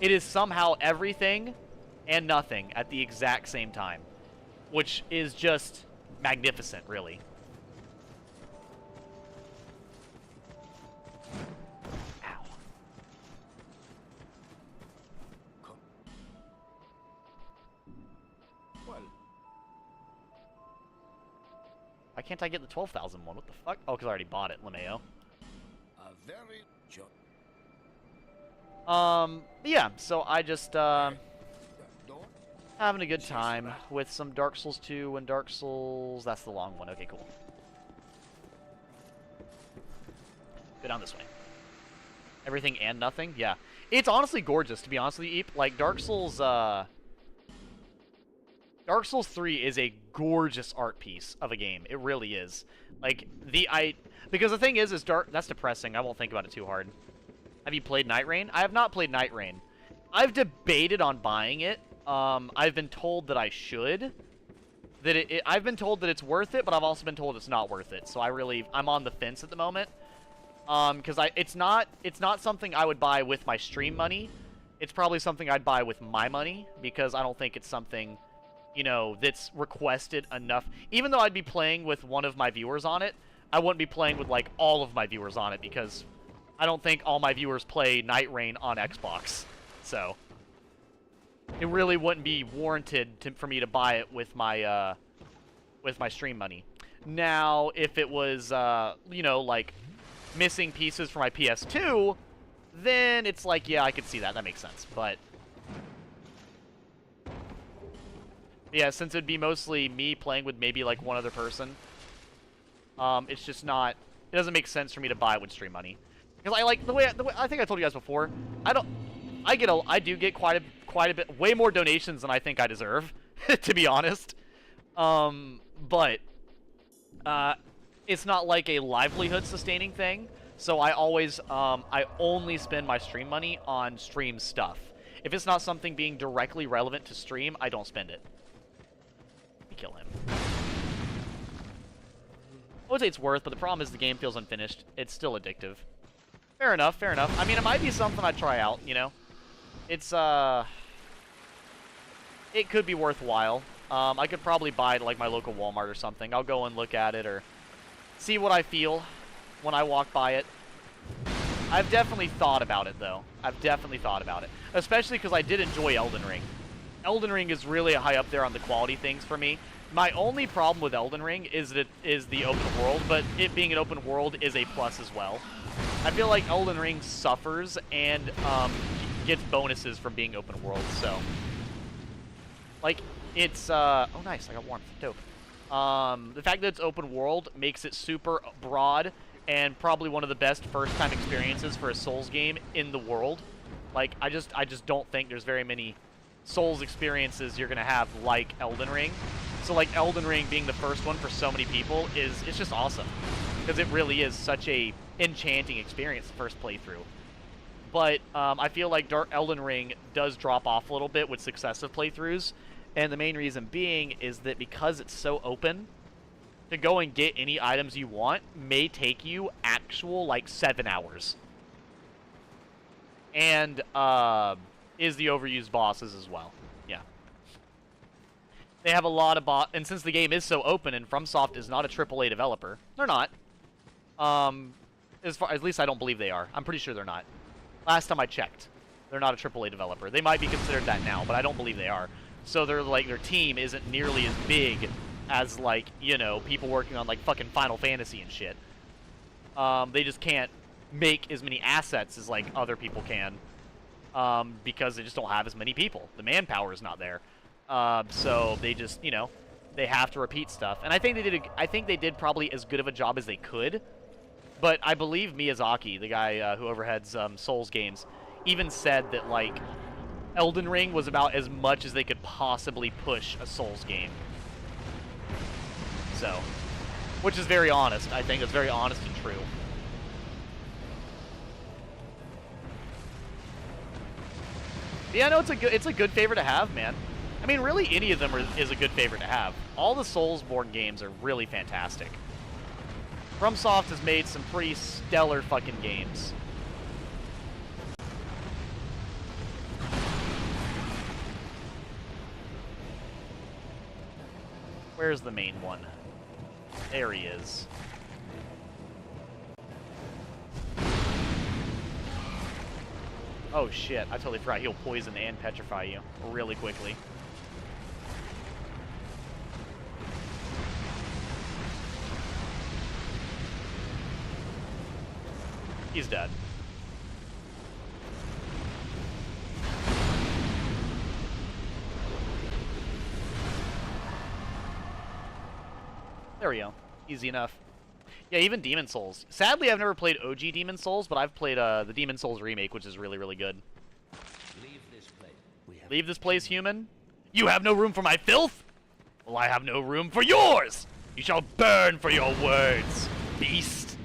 is somehow everything and nothing at the exact same time. Which is just magnificent, really. can't I get the 12,000 one? What the fuck? Oh, because I already bought it, LeMayo. Yeah, so I just, having a good time with some Dark Souls 2 and Dark Souls... That's the long one. Okay, cool. Go down this way. Everything and nothing? Yeah. It's honestly gorgeous, to be honest with you, Eep. Like, Dark Souls 3 is a gorgeous art piece of a game. It really is. Like, because the thing is that's depressing. I won't think about it too hard. Have you played Night Rain? I have not played Night Rain. I've debated on buying it. I've been told that I should. I've been told that it's worth it, but I've also been told it's not worth it. So I'm on the fence at the moment. Because it's not something I would buy with my stream money. It's probably something I'd buy with my money, because I don't think it's something, you know, that's requested enough. Even though I'd be playing with one of my viewers on it, I wouldn't be playing with, like, all of my viewers on it, because I don't think all my viewers play Night Rain on Xbox. So it really wouldn't be warranted for me to buy it with my stream money. Now, if it was, you know, like, missing pieces for my PS2, then it's like, yeah, I could see that. That makes sense. But yeah, since it'd be mostly me playing with maybe like one other person, it's just not. It doesn't make sense for me to buy it with stream money, because I like the way I think I told you guys before. I do get quite a bit, way more donations than I think I deserve, to be honest. But it's not like a livelihood sustaining thing. So I always, I only spend my stream money on stream stuff. If it's not something being directly relevant to stream, I don't spend it. Let me kill him. I would say it's worth, but the problem is the game feels unfinished. It's still addictive. Fair enough, fair enough. I mean, it might be something I'd try out, you know? It's, it could be worthwhile. I could probably buy it at, like, my local Walmart or something. I'll go and look at it, or see what I feel when I walk by it. I've definitely thought about it, though. I've definitely thought about it. Especially because I did enjoy Elden Ring. Elden Ring is really high up there on the quality things for me. My only problem with Elden Ring is that it is the open world, but it being an open world is a plus as well. I feel like Elden Ring suffers and gets bonuses from being open world, so... Like, it's, oh nice, I got warmth. Dope. The fact that it's open world makes it super broad and probably one of the best first-time experiences for a Souls game in the world. Like, I just don't think there's very many Souls experiences you're gonna have like Elden Ring. So, like, Elden Ring being the first one for so many people it's just awesome. Because it really is such a enchanting experience the first playthrough. But, I feel like Elden Ring does drop off a little bit with successive playthroughs. And the main reason being is that because it's so open, to go and get any items you want may take you actual, like, 7 hours. And, is the overused bosses as well. Yeah. They have a lot of and since the game is so open and FromSoft is not a AAA developer, they're not. At least I don't believe they are. I'm pretty sure they're not. Last time I checked, they're not a AAA developer. They might be considered that now, but I don't believe they are. So they're like, their team isn't nearly as big as, like, you know, people working on, like, fucking Final Fantasy and shit. They just can't make as many assets as, like, other people can, because they just don't have as many people. The manpower is not there. So they just, you know, they have to repeat stuff. And I think they did probably as good of a job as they could. But I believe Miyazaki, the guy who overheads Souls games, even said that, like, Elden Ring was about as much as they could possibly push a Souls game. So, which is very honest. I think it's very honest and true. Yeah, no, it's a good favorite to have, man. I mean, really, any of them is a good favorite to have. All the Soulsborne games are really fantastic. FromSoft has made some pretty stellar fucking games. Where's the main one? There he is. Oh shit, I totally forgot he'll poison and petrify you really quickly. He's dead. There we go. Easy enough. Yeah, even Demon Souls. Sadly, I've never played OG Demon Souls, but I've played the Demon Souls remake, which is really, really good. Leave this place, human. You have no room for my filth? Well, I have no room for yours! You shall burn for your words, beast.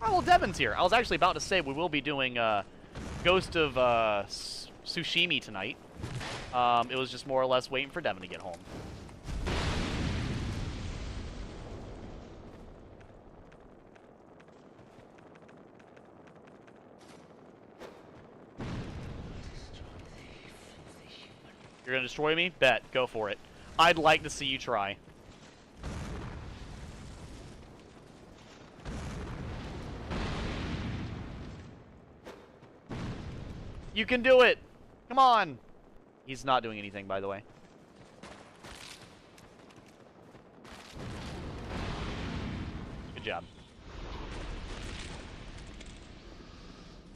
Oh, well, Devin's here. I was actually about to say we will be doing Ghost of Tsushima tonight. It was just more or less waiting for Devin to get home. You're gonna destroy me? Bet. Go for it. I'd like to see you try. You can do it! Come on! He's not doing anything, by the way. Good job.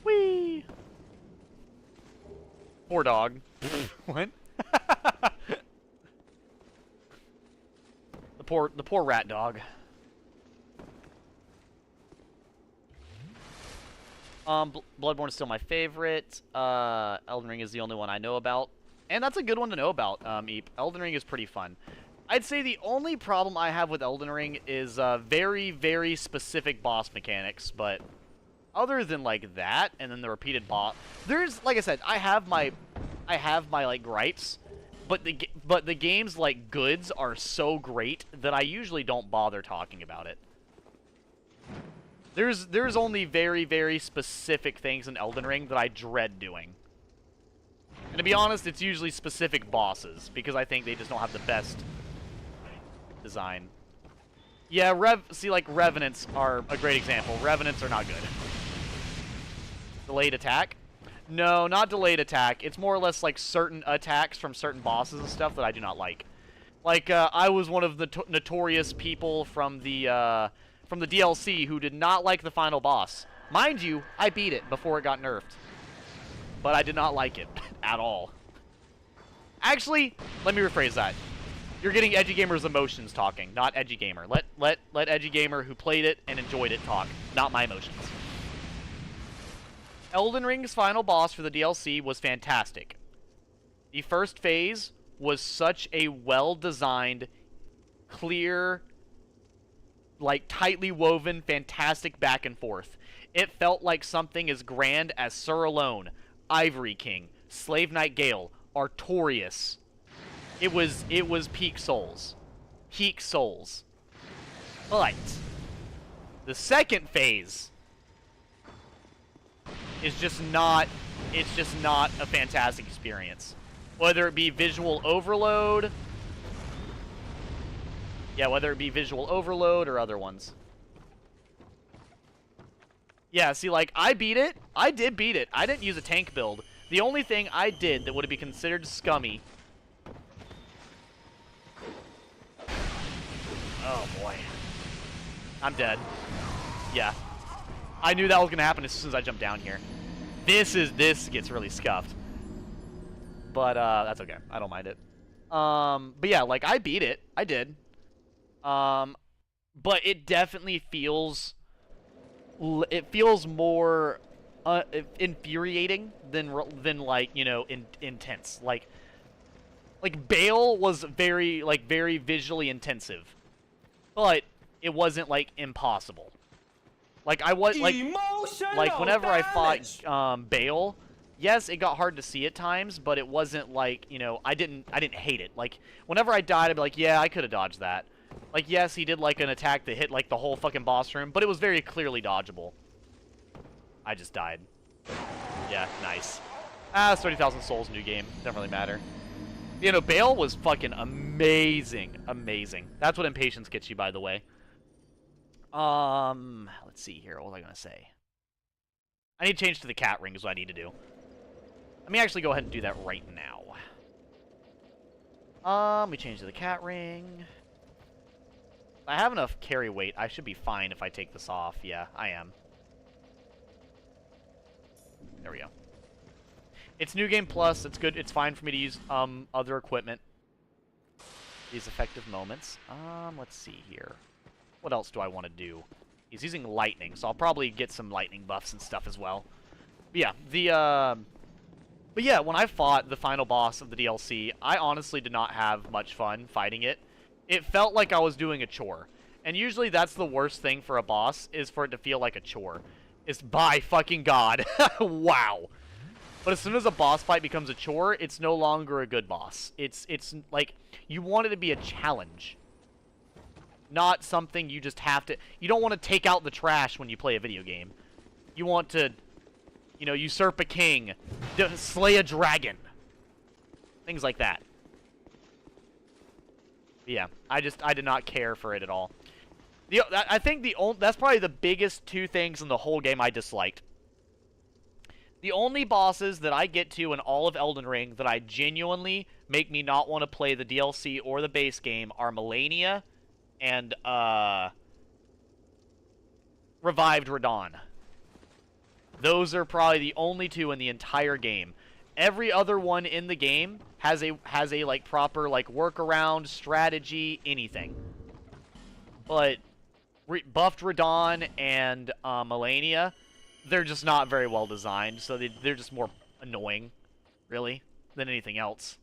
Whee! Poor dog. What? The poor rat dog. Bloodborne is still my favorite. Elden Ring is the only one I know about. And that's a good one to know about, Eep. Elden Ring is pretty fun. I'd say the only problem I have with Elden Ring is very, very specific boss mechanics, but other than like that, and then the repeated boss, there's, like I said, I have my like gripes, but the game's like goods are so great that I usually don't bother talking about it. There's only very, very specific things in Elden Ring that I dread doing. And to be honest, it's usually specific bosses, because I think they just don't have the best design. Yeah, like, Revenants are a great example. Revenants are not good. Delayed attack? No, not delayed attack. It's more or less like certain attacks from certain bosses and stuff that I do not like. Like, I was one of the notorious people from the DLC who did not like the final boss. Mind you, I beat it before it got nerfed. But I did not like it at all. Actually, let me rephrase that. You're getting Edgy Gamer's emotions talking, not Edgy Gamer. Let Edgy Gamer who played it and enjoyed it talk, not my emotions. Elden Ring's final boss for the DLC was fantastic. The first phase was such a well-designed, clear, like, tightly woven, fantastic back and forth. It felt like something as grand as Sur Alone, Ivory King, Slave Knight Gale, Artorias. It was peak Souls. Peak Souls. But the second phase is just not, it's just not a fantastic experience. Whether it be visual overload, yeah, whether it be visual overload or other ones. Yeah, see, like, I beat it. I did beat it. I didn't use a tank build. The only thing I did that would be considered scummy. Oh, boy. I'm dead. Yeah. I knew that was going to happen as soon as I jumped down here. This gets really scuffed. But, that's okay. I don't mind it. But yeah, like, I beat it. I did. But it definitely feels... It feels more infuriating than like, you know, intense. Like Bale was very visually intensive, but it wasn't like impossible. Like I was like whenever I fought Bale, yes, it got hard to see at times, but it wasn't like, you know, I didn't hate it. Like whenever I died, I'd be like, yeah, I could have dodged that. Like, yes, he did, like, an attack that hit, like, the whole fucking boss room, but it was very clearly dodgeable. I just died. Yeah, nice. It's 30,000 souls, new game. Doesn't really matter. You know, Bale was fucking amazing. Amazing. That's what impatience gets you, by the way. Let's see here. What was I gonna say? I need to change to the cat ring is what I need to do. Let me actually go ahead and do that right now. We change to the cat ring. I have enough carry weight. I should be fine if I take this off. Yeah, I am. There we go. It's New Game Plus. It's good. It's fine for me to use other equipment. These effective moments. Let's see here. What else do I want to do? He's using lightning, so I'll probably get some lightning buffs and stuff as well. But yeah, but yeah, when I fought the final boss of the DLC, I honestly did not have much fun fighting it. It felt like I was doing a chore. And usually that's the worst thing for a boss, is for it to feel like a chore. It's by fucking God. Wow. But as soon as a boss fight becomes a chore, it's no longer a good boss. It's like, you want it to be a challenge. Not something you just have to... You don't want to take out the trash when you play a video game. You want to, you know, usurp a king, slay a dragon. Things like that. Yeah, I did not care for it at all. I think that's probably the biggest two things in the whole game I disliked. The only bosses that I get to in all of Elden Ring that I genuinely make me not want to play the DLC or the base game are Melania and Revived Radahn. Those are probably the only two in the entire game. Every other one in the game has a like proper like workaround, strategy, anything. But buffed Radahn and Melania, they're just not very well designed, so they're just more annoying, really, than anything else.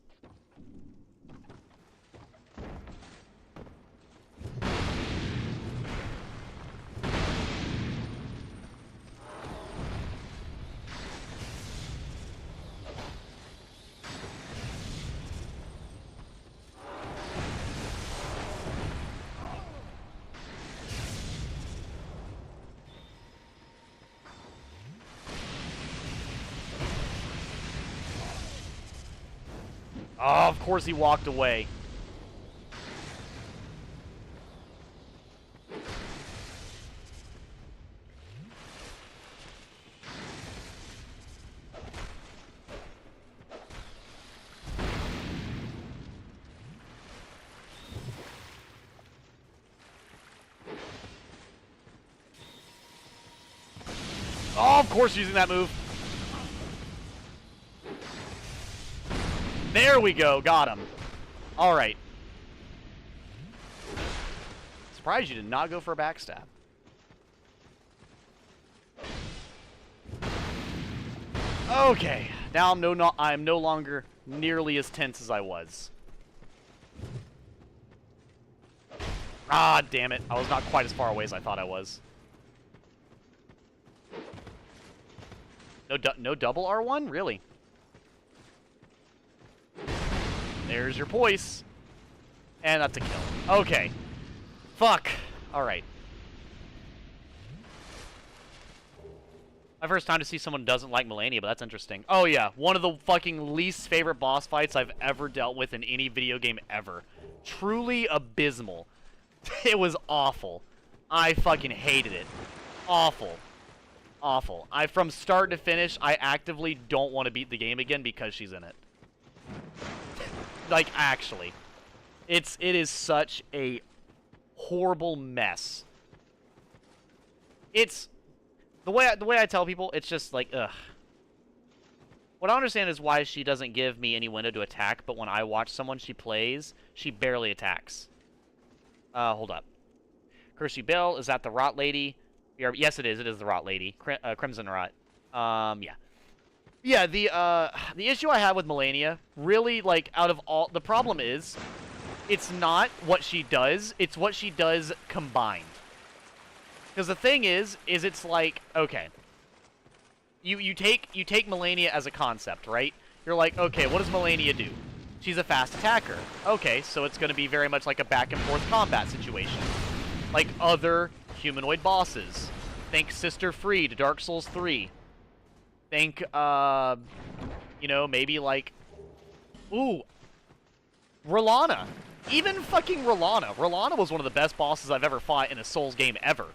Oh, of course he walked away. Oh, of course using that move. There we go, got him. Alright. Surprised you did not go for a backstab. Okay, now I'm no longer nearly as tense as I was. Ah, damn it. I was not quite as far away as I thought I was. No double R1? Really? There's your poise. And that's a kill. Okay. Fuck. Alright. My first time to see someone who doesn't like Melania, but that's interesting. Oh yeah, one of the fucking least favorite boss fights I've ever dealt with in any video game ever. Truly abysmal. It was awful. I fucking hated it. Awful. Awful. From start to finish, I actively don't want to beat the game again because she's in it. Like, actually. It is such a horrible mess. It's... The way I tell people, it's just like, ugh. What I understand is why she doesn't give me any window to attack, but when I watch someone she plays, she barely attacks. Hold up. Kirsty Bell, is that the Rot Lady? Yes, it is. It is the Rot Lady. Crimson Rot. Yeah. Yeah, the issue I have with Melania, really, like, out of all... The problem is, it's not what she does, it's what she does combined. Because the thing is it's like, okay, you take Melania as a concept, right? You're like, okay, what does Melania do? She's a fast attacker. Okay, so it's going to be very much like a back-and-forth combat situation. Like other humanoid bosses. Think Sister Freed, Dark Souls 3. Think, you know, maybe like... Ooh, Rolana. Even fucking Rolana. Rolana was one of the best bosses I've ever fought in a Souls game ever.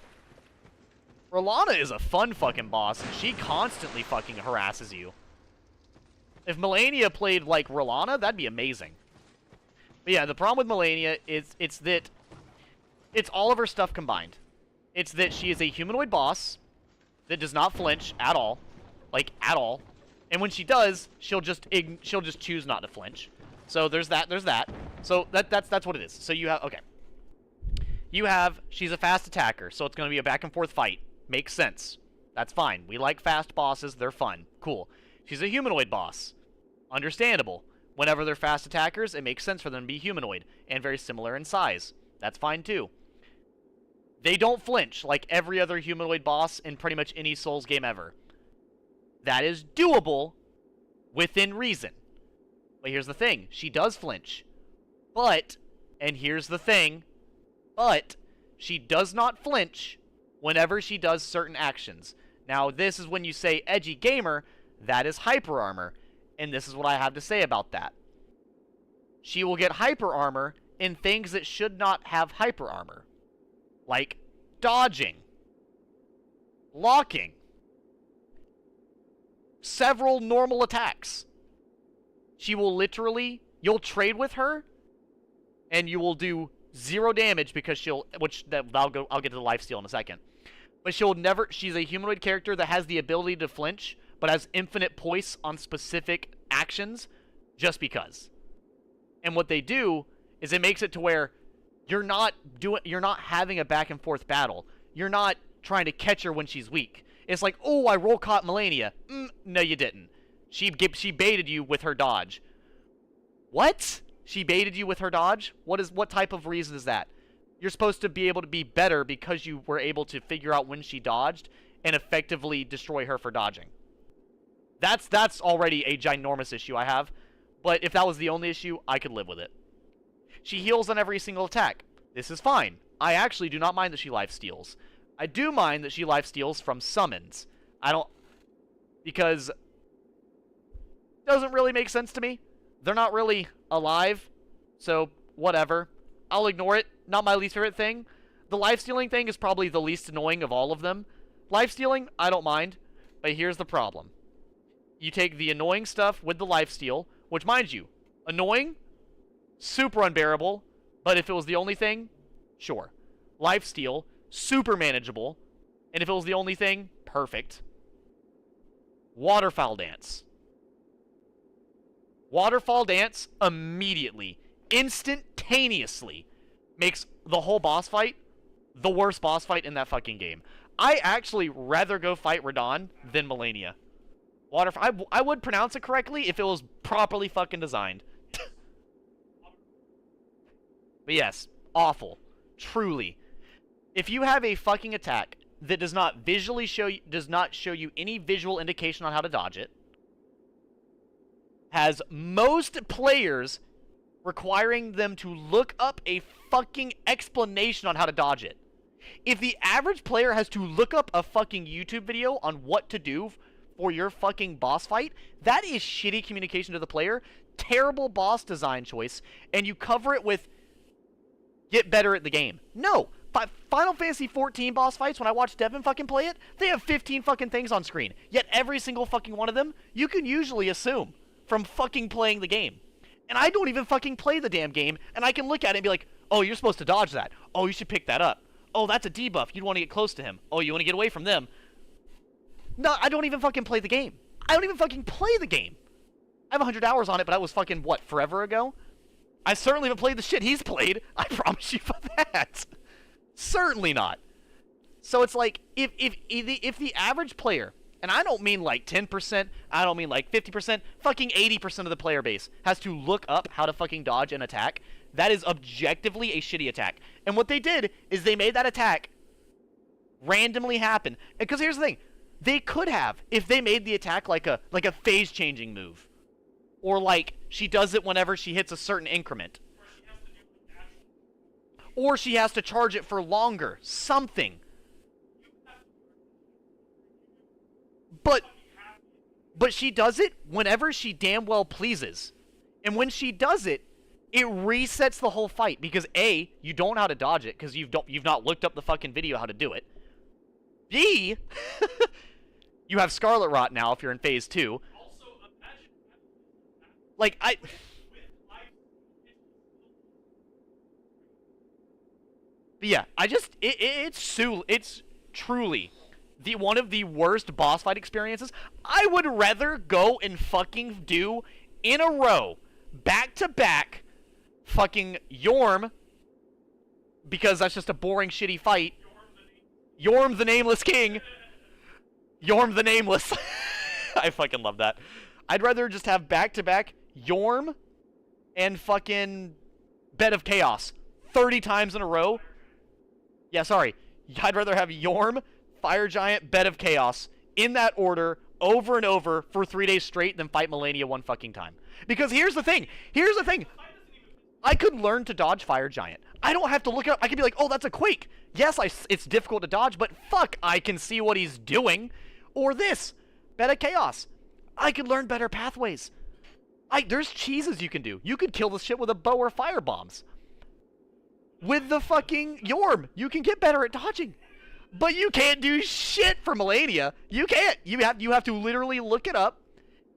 Rolana is a fun fucking boss, and she constantly fucking harasses you. If Melania played like Rolana, that'd be amazing. But yeah, the problem with Melania is it's that It's all of her stuff combined. It's that she is a humanoid boss that does not flinch at all, like at all. And when she does, she'll just choose not to flinch. So there's that. There's that. So that's what it is. So you have okay. You have she's a fast attacker, so it's going to be a back and forth fight. Makes sense. That's fine. We like fast bosses. They're fun. Cool. She's a humanoid boss. Understandable. Whenever they're fast attackers, it makes sense for them to be humanoid and very similar in size. That's fine too. They don't flinch like every other humanoid boss in pretty much any Souls game ever. That is doable within reason. But here's the thing. She does flinch. But, and here's the thing, but she does not flinch whenever she does certain actions. Now, this is when you say edgy gamer, that is hyper armor. And this is what I have to say about that. She will get hyper armor in things that should not have hyper armor. Like dodging, locking, several normal attacks. She will literally, you'll trade with her, and you will do 0 damage because I'll get to the lifesteal in a second. But she's a humanoid character that has the ability to flinch, but has infinite poise on specific actions just because. And what they do is it makes it to where you're not having a back and forth battle. You're not trying to catch her when she's weak. It's like, oh, I roll caught Melania. No, you didn't. She baited you with her dodge. What? She baited you with her dodge? What type of reason is that? You're supposed to be able to be better because you were able to figure out when she dodged and effectively destroy her for dodging. That's already a ginormous issue I have. But if that was the only issue, I could live with it. She heals on every single attack. This is fine. I actually do not mind that she lifesteals. I do mind that she lifesteals from summons. Because it doesn't really make sense to me. They're not really alive, so whatever. I'll ignore it. Not my least favorite thing. The lifestealing thing is probably the least annoying of all of them. Lifestealing, I don't mind, but here's the problem. You take the annoying stuff with the lifesteal, which, mind you, annoying, super unbearable, but if it was the only thing, sure. Lifesteal, super manageable, and if it was the only thing, perfect. Waterfowl Dance. Waterfall Dance immediately, instantaneously, makes the whole boss fight the worst boss fight in that fucking game. I actually rather go fight Radon than Melania. I would pronounce it correctly if it was properly fucking designed. But yes, awful. Truly. If you have a fucking attack that does not show you any visual indication on how to dodge it, has most players requiring them to look up a fucking explanation on how to dodge it. If the average player has to look up a fucking YouTube video on what to do for your fucking boss fight, that is shitty communication to the player, terrible boss design choice, and you cover it with get better at the game. No, Final Fantasy 14 boss fights, when I watch Devin fucking play it, they have 15 fucking things on screen. Yet every single fucking one of them, you can usually assume from fucking playing the game. And I don't even fucking play the damn game, and I can look at it and be like, oh, you're supposed to dodge that. Oh, you should pick that up. Oh, that's a debuff. You'd want to get close to him. Oh, you want to get away from them. No, I don't even fucking play the game. I don't even fucking play the game. I have 100 hours on it, but that was fucking, what, forever ago? I certainly haven't played the shit he's played. I promise you for that. Certainly not. So it's like, if the average player, and I don't mean like 10%, I don't mean like 50%, fucking 80% of the player base has to look up how to fucking dodge an attack, that is objectively a shitty attack. And what they did is they made that attack randomly happen. Because here's the thing. They could have, if they made the attack like a phase-changing move. Or like, she does it whenever she hits a certain increment. Or she has to charge it for longer. Something. But she does it whenever she damn well pleases. And when she does it, it resets the whole fight. Because A, you don't know how to dodge it because you've not looked up the fucking video how to do it. B, you have Scarlet Rot now if you're in phase 2. Like, But yeah, it's truly the one of the worst boss fight experiences. I would rather go and fucking do in a row, back to back, fucking Yorm, because that's just a boring, shitty fight. Yorm the Nameless King. Yorm the Nameless. I fucking love that. I'd rather just have back to back Yorm and fucking Bed of Chaos 30 times in a row. Yeah, sorry. I'd rather have Yorm, Fire Giant, Bed of Chaos in that order over and over for 3 days straight than fight Melania one fucking time. Because here's the thing. Here's the thing. I could learn to dodge Fire Giant. I don't have to look up. I could be like, oh, that's a Quake. Yes, it's difficult to dodge, but fuck, I can see what he's doing. Or this, Bed of Chaos. I could learn better pathways. There's cheeses you can do. You could kill this shit with a bow or fire bombs. With the fucking Yorm, you can get better at dodging. But you can't do shit for Melania. You can't. You have to literally look it up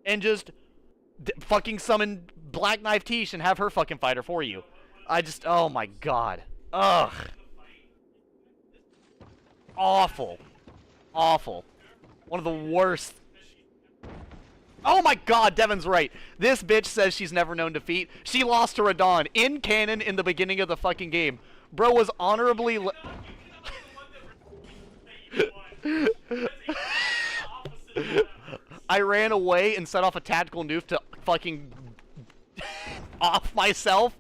and just fucking summon Black Knife Tish and have her fucking fight her for you. Oh my god. Ugh. Awful. Awful. One of the worst. Oh my god, Devin's right. This bitch says she's never known defeat. She lost to Radon in canon in the beginning of the fucking game. Bro was honorably... I ran away and set off a tactical nuke to fucking off myself.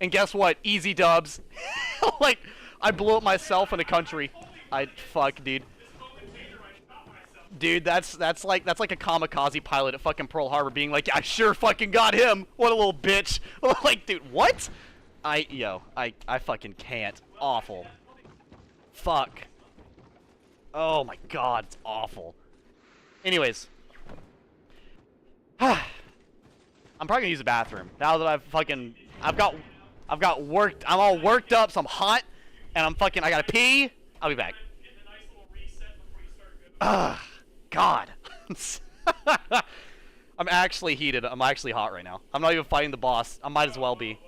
And guess what? Easy dubs. Like, I blew up myself in a country. Fuck, dude. Dude, that's like a kamikaze pilot at fucking Pearl Harbor being like, yeah, I sure fucking got him. What a little bitch. Like, dude, what? I fucking can't. Awful. Fuck. Oh my god, it's awful. Anyways. I'm probably gonna use the bathroom. Now that I'm all worked up, so I'm hot, and I gotta pee. I'll be back. Ugh. God. I'm actually heated. I'm actually hot right now. I'm not even fighting the boss. I might as well be.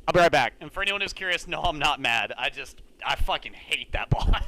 I'll be right back. And for anyone who's curious, no, I'm not mad. I fucking hate that boss.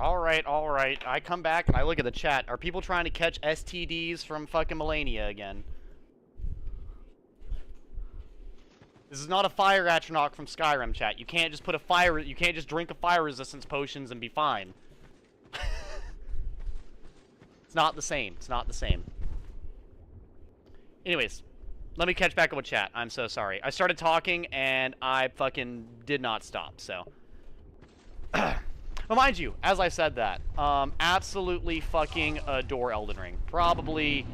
Alright, alright. I come back and I look at the chat. Are people trying to catch STDs from fucking Melania again? This is not a fire atronach from Skyrim, chat. You can't just put a fire... You can't just drink a fire resistance potions and be fine. It's not the same. It's not the same. Anyways, let me catch back up with chat. I'm so sorry. I started talking and I fucking did not stop, so... But mind you, as I said that, absolutely fucking adore Elden Ring. Probably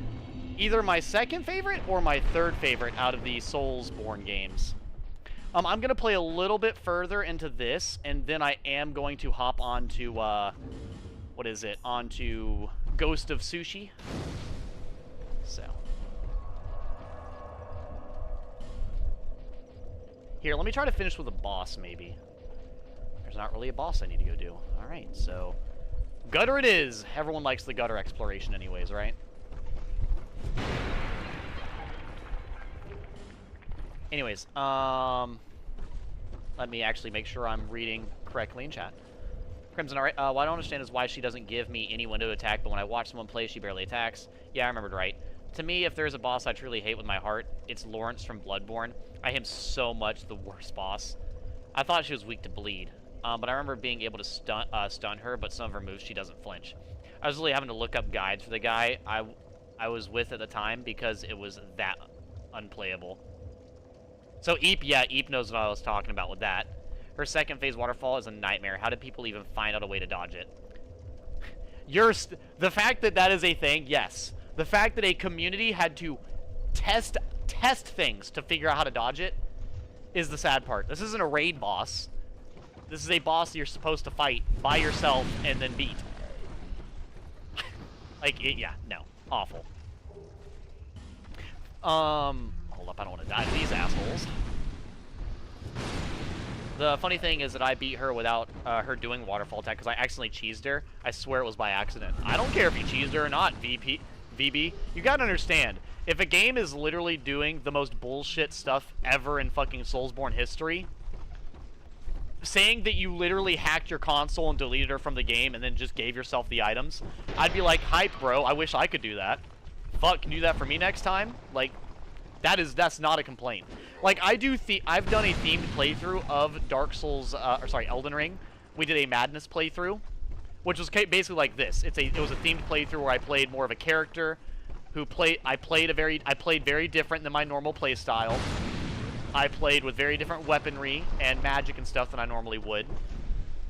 either my second favorite or my third favorite out of the Soulsborne games. I'm going to play a little bit further into this, and then I am going to hop onto, what is it? Onto Ghost of Sushi. So. Here, let me try to finish with a boss, maybe. There's not really a boss I need to go do. Alright, so... Gutter it is! Everyone likes the gutter exploration anyways, right? Anyways, let me actually make sure I'm reading correctly in chat. Crimson, alright, what I don't understand is why she doesn't give me any window to attack, but when I watch someone play, she barely attacks. Yeah, I remembered right. To me, if there's a boss I truly hate with my heart, it's Lawrence from Bloodborne. I hate him so much, the worst boss. I thought she was weak to bleed. But I remember being able to stun her, but some of her moves, she doesn't flinch. I was really having to look up guides for the guy I was with at the time because it was that unplayable. So Eep, yeah, Eep knows what I was talking about with that. Her second phase waterfall is a nightmare. How did people even find out a way to dodge it? The fact that that is a thing, yes. The fact that a community had to test things to figure out how to dodge it is the sad part. This isn't a raid boss. This is a boss you're supposed to fight by yourself and then beat. Yeah, no. Awful. Hold up, I don't want to die to these assholes. The funny thing is that I beat her without her doing waterfall attack because I accidentally cheesed her. I swear it was by accident. I don't care if you cheesed her or not, VB. You gotta understand, if a game is literally doing the most bullshit stuff ever in fucking Soulsborne history, saying that you literally hacked your console and deleted her from the game and then just gave yourself the items, I'd be like, hype, bro, I wish I could do that. Fuck, can you do that for me next time? Like, that's not a complaint. Like, I've done a themed playthrough of Dark Souls, Elden Ring. We did a Madness playthrough, which was basically like this. It was a themed playthrough where I played more of a character who I played very different than my normal play style. I played with very different weaponry and magic and stuff than I normally would.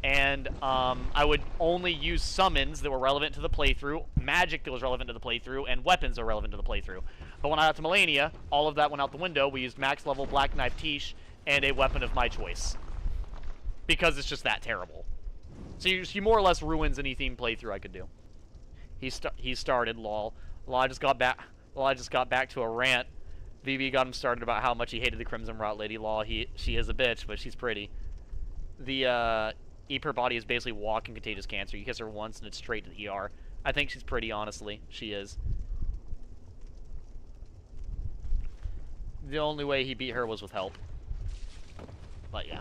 And I would only use summons that were relevant to the playthrough, magic that was relevant to the playthrough, and weapons that were relevant to the playthrough. But when I got to Melania, all of that went out the window. We used max level Black Knife Tiche and a weapon of my choice. Because it's just that terrible. So you more or less ruins any themed playthrough I could do. He started, lol. I just got back to a rant. VB got him started about how much he hated the Crimson Rot Lady. Law, she is a bitch, but she's pretty. The her body is basically walking contagious cancer. You kiss her once and it's straight to the ER. I think she's pretty, honestly. She is. The only way he beat her was with help. But yeah.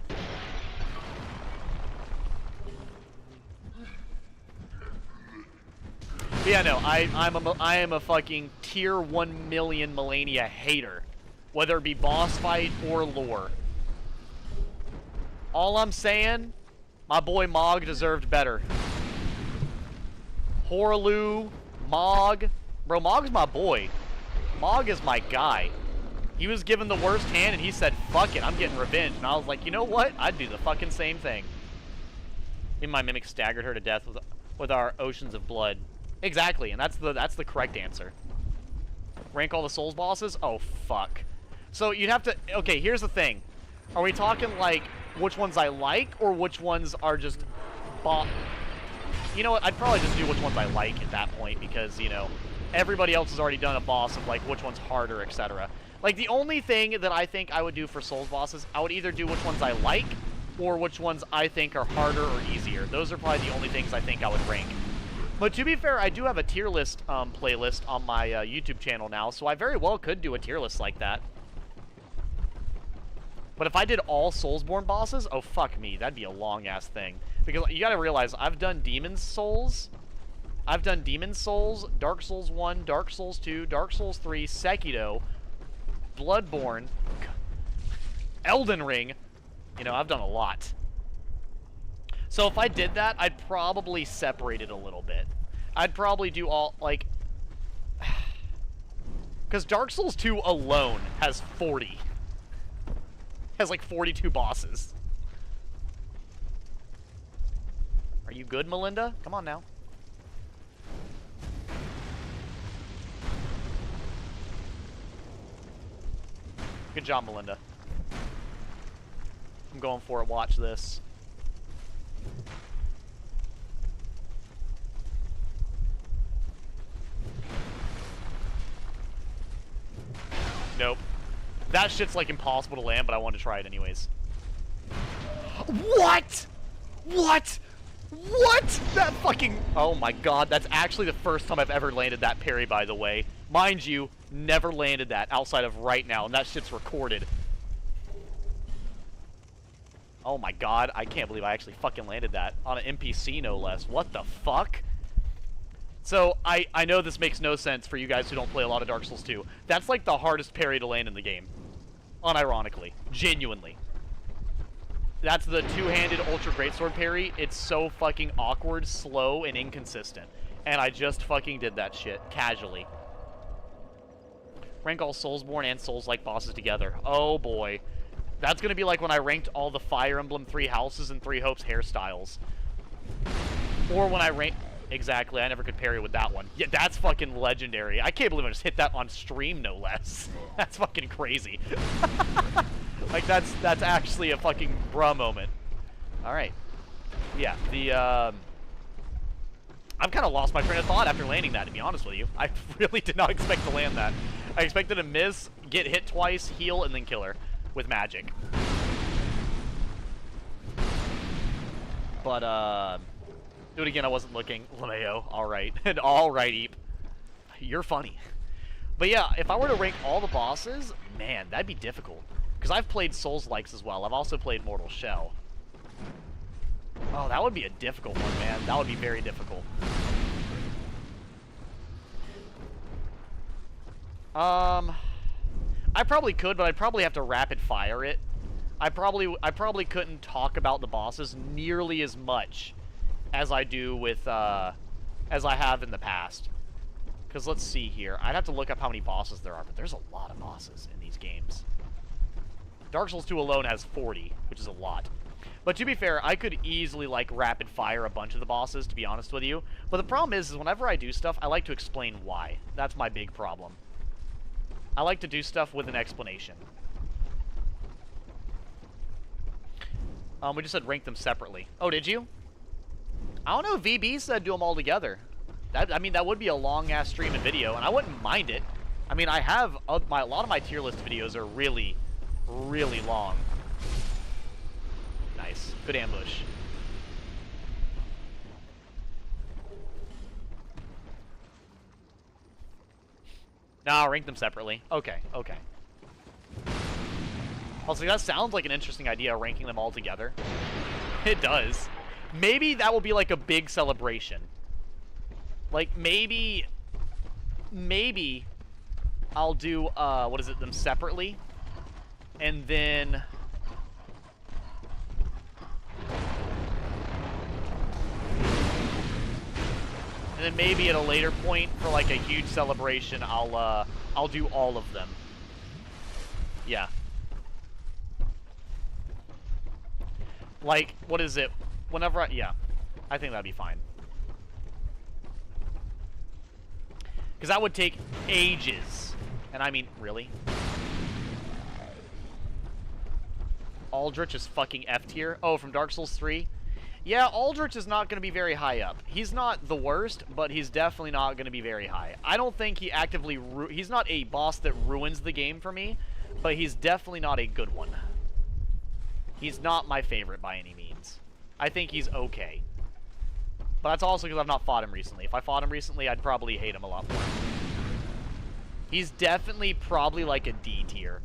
But yeah, no, I am a fucking tier 1 million Melania hater. Whether it be boss fight or lore. All I'm saying, my boy Mog deserved better. Horlu, Mog. Bro, Mog's my boy. Mog is my guy. He was given the worst hand and he said, fuck it, I'm getting revenge. And I was like, you know what? I'd do the fucking same thing. Even my mimic staggered her to death with our oceans of blood. Exactly, and that's the correct answer. Rank all the Souls bosses? Oh, fuck. So you'd have to... Okay, here's the thing. Are we talking, like, which ones I like, or which ones are just... You know what? I'd probably just do which ones I like at that point, because, you know, everybody else has already done a boss of, like, which one's harder, etc. Like, the only thing that I think I would do for Souls bosses, I would either do which ones I like, or which ones I think are harder or easier. Those are probably the only things I think I would rank. But to be fair, I do have a tier list playlist on my YouTube channel now, so I very well could do a tier list like that. But if I did all Soulsborne bosses, oh fuck me, that'd be a long-ass thing. Because you gotta realize, I've done Demon's Souls, I've done Demon's Souls, Dark Souls 1, Dark Souls 2, Dark Souls 3, Sekiro, Bloodborne, Elden Ring. You know, I've done a lot. So if I did that, I'd probably separate it a little bit. I'd probably do all, like... Because Dark Souls 2 alone has 40. Has like 42 bosses. Are you good, Melinda? Come on now. Good job, Melinda. I'm going for it. Watch this. Nope. That shit's like impossible to land, but I wanted to try it anyways. What? What? What? That fucking... Oh my god, that's actually the first time I've ever landed that parry, by the way. Mind you, never landed that outside of right now, and that shit's recorded. Oh my god, I can't believe I actually fucking landed that. On an NPC, no less. What the fuck? So, I know this makes no sense for you guys who don't play a lot of Dark Souls 2. That's like the hardest parry to land in the game. Unironically. Genuinely. That's the two-handed Ultra Greatsword parry. It's so fucking awkward, slow, and inconsistent. And I just fucking did that shit. Casually. Rank all Soulsborne and Souls-like bosses together. Oh boy. That's gonna be like when I ranked all the Fire Emblem 3 Houses and 3 Hopes hairstyles. Or when I ranked... Exactly, I never could parry with that one. Yeah, that's fucking legendary. I can't believe I just hit that on stream, no less. That's fucking crazy. Like, that's actually a fucking bruh moment. Alright. Yeah, the, I've kind of lost my train of thought after landing that, to be honest with you. I really did not expect to land that. I expected to miss, get hit twice, heal, and then kill her. With magic. But, do it again, I wasn't looking. Lameo, alright. And alright, Eep. You're funny. But yeah, if I were to rank all the bosses, man, that'd be difficult. Because I've played Souls-likes as well. I've also played Mortal Shell. Oh, that would be a difficult one, man. That would be very difficult. I probably could, but I'd probably have to rapid fire it. I probably couldn't talk about the bosses nearly as much as I do with, as I have in the past. Because let's see here. I'd have to look up how many bosses there are, but there's a lot of bosses in these games. Dark Souls 2 alone has 40, which is a lot. But to be fair, I could easily, like, rapid fire a bunch of the bosses, to be honest with you. But the problem is whenever I do stuff, I like to explain why. That's my big problem. I like to do stuff with an explanation. We just said rank them separately. Oh, did you? I don't know, VB said do them all together. I mean, that would be a long-ass stream and video, and I wouldn't mind it. I mean, I have... a lot of my tier list videos are really, really long. Nice. Good ambush. Nah, rank them separately. Okay, okay. Also, that sounds like an interesting idea, ranking them all together. It does. Maybe that will be like a big celebration. Like, maybe I'll do, what is it, them separately? And then... And then maybe at a later point, for like a huge celebration, I'll do all of them. Yeah. Like, what is it? Whenever yeah. I think that'd be fine. Because that would take ages. And I mean, really? Aldrich is fucking F tier. Oh, from Dark Souls 3? Yeah, Aldrich is not going to be very high up. He's not the worst, but he's definitely not going to be very high. I don't think he actively... he's not a boss that ruins the game for me, but he's definitely not a good one. He's not my favorite by any means. I think he's okay. But that's also because I've not fought him recently. If I fought him recently, I'd probably hate him a lot more. He's definitely probably like a D tier.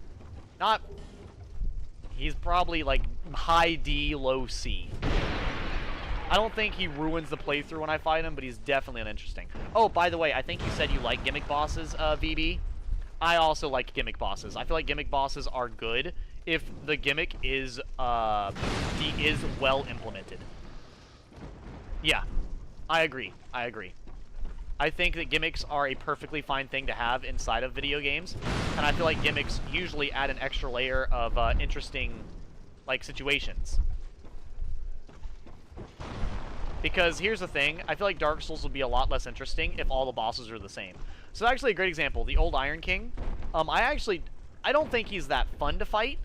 Not... He's probably, like, high D, low C. I don't think he ruins the playthrough when I fight him, but he's definitely uninteresting. Oh, by the way, I think you said you like gimmick bosses, VB. I also like gimmick bosses. I feel like gimmick bosses are good if the gimmick is well implemented. Yeah, I agree. I agree. I think that gimmicks are a perfectly fine thing to have inside of video games, and I feel like gimmicks usually add an extra layer of interesting, like, situations. Because here's the thing, I feel like Dark Souls would be a lot less interesting if all the bosses are the same. So actually a great example, the old Iron King. I don't think he's that fun to fight,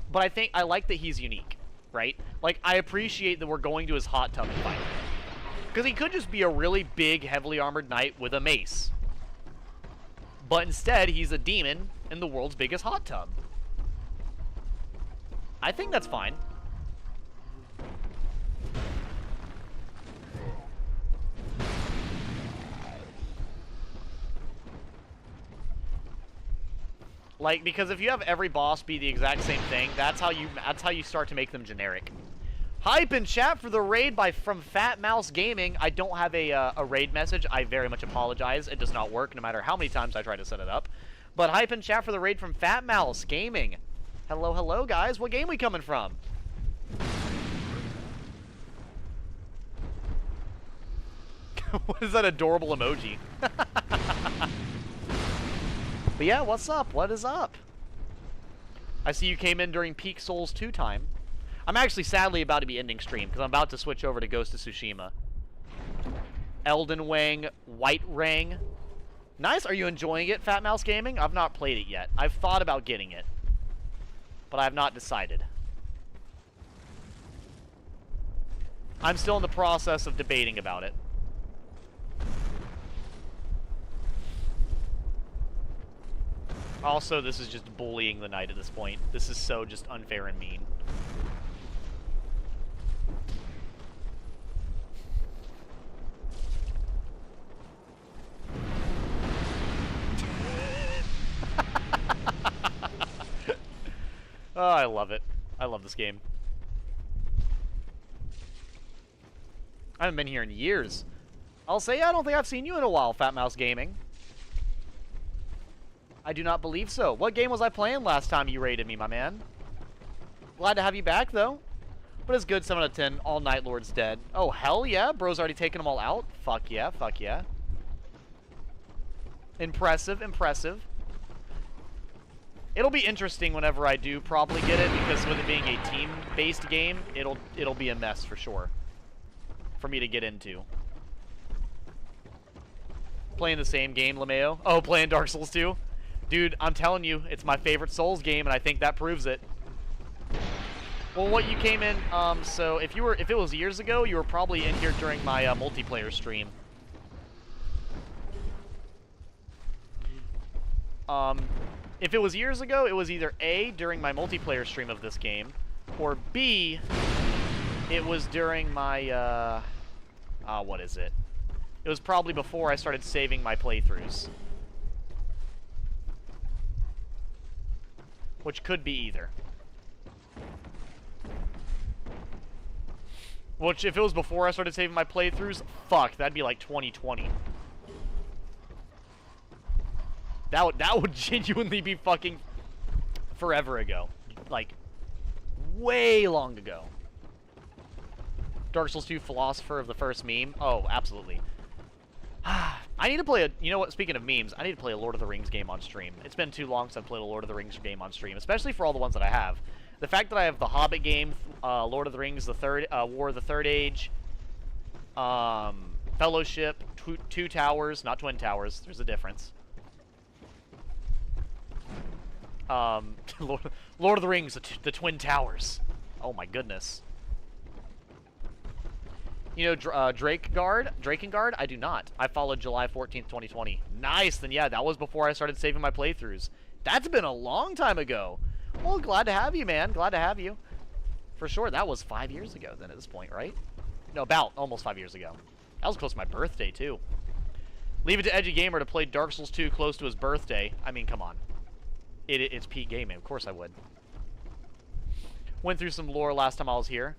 but I like that he's unique, right? Like, I appreciate that we're going to his hot tub and fight. Because he could just be a really big, heavily armored knight with a mace. But instead, he's a demon in the world's biggest hot tub. I think that's fine. Like, because if you have every boss be the exact same thing, that's how you start to make them generic. Hype in chat for the raid from Fat Mouse Gaming. I don't have a raid message. I very much apologize. It does not work no matter how many times I try to set it up. But hype in chat for the raid from Fat Mouse Gaming. Hello, hello, guys. What game we coming from? What is that adorable emoji? But yeah, what's up? What is up? I see you came in during Peak Souls 2 time. I'm actually sadly about to be ending stream because I'm about to switch over to Ghost of Tsushima. Elden Ring, White Ring. Nice. Are you enjoying it, Fat Mouse Gaming? I've not played it yet. I've thought about getting it, but I have not decided. I'm still in the process of debating about it. Also, this is just bullying the knight at this point. This is so just unfair and mean. Oh, I love it. I love this game. I haven't been here in years. I'll say I don't think I've seen you in a while, Fat Mouse Gaming. I do not believe so. What game was I playing last time you raided me, my man? Glad to have you back, though. But it's good, 7 out of 10. All Night Lord's dead. Oh, hell yeah. Bro's already taken them all out. Fuck yeah, fuck yeah. Impressive, impressive. It'll be interesting whenever I do probably get it, because with it being a team-based game, it'll be a mess for sure for me to get into. Playing the same game, LeMayo. Oh, playing Dark Souls 2? Dude, I'm telling you, it's my favorite Souls game, and I think that proves it. Well, what you came in, so if it was years ago, you were probably in here during my multiplayer stream. If it was years ago, it was either A, during my multiplayer stream of this game, or B, it was during my, what is it? It was probably before I started saving my playthroughs. Which could be either. Which, if it was before I started saving my playthroughs, fuck, that'd be like 2020. That would genuinely be fucking forever ago. Like, way long ago. Dark Souls 2 Philosopher of the First meme? Oh, absolutely. I need to play you know what, speaking of memes, I need to play a Lord of the Rings game on stream. It's been too long since I've played a Lord of the Rings game on stream, especially for all the ones that I have. The fact that I have the Hobbit game, Lord of the Rings, War of the Third Age, Fellowship, Two Towers, not Twin Towers, there's a difference. Lord of the Rings, the Twin Towers. Oh my goodness. You know, Drakengard? I do not. I followed July 14th, 2020. Nice, then yeah, that was before I started saving my playthroughs. That's been a long time ago. Well, glad to have you, man. Glad to have you. For sure, that was 5 years ago then at this point, right? No, about almost 5 years ago. That was close to my birthday, too. Leave it to Edgy Gamer to play Dark Souls 2 close to his birthday. I mean, come on. It's peak gaming. Of course I would. Went through some lore last time I was here.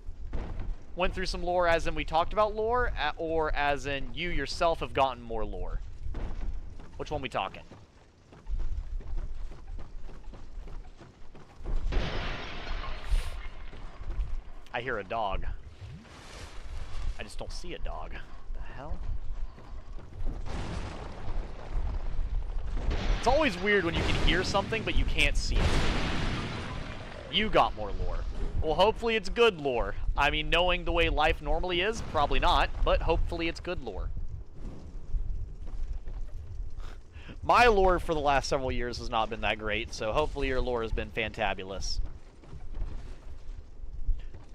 Went through some lore as in we talked about lore, or as in you yourself have gotten more lore. Which one we talking? I hear a dog. I just don't see a dog. The hell? It's always weird when you can hear something, but you can't see it. You got more lore. Well, hopefully it's good lore. I mean, knowing the way life normally is, probably not, but hopefully it's good lore. My lore for the last several years has not been that great, so hopefully your lore has been fantabulous.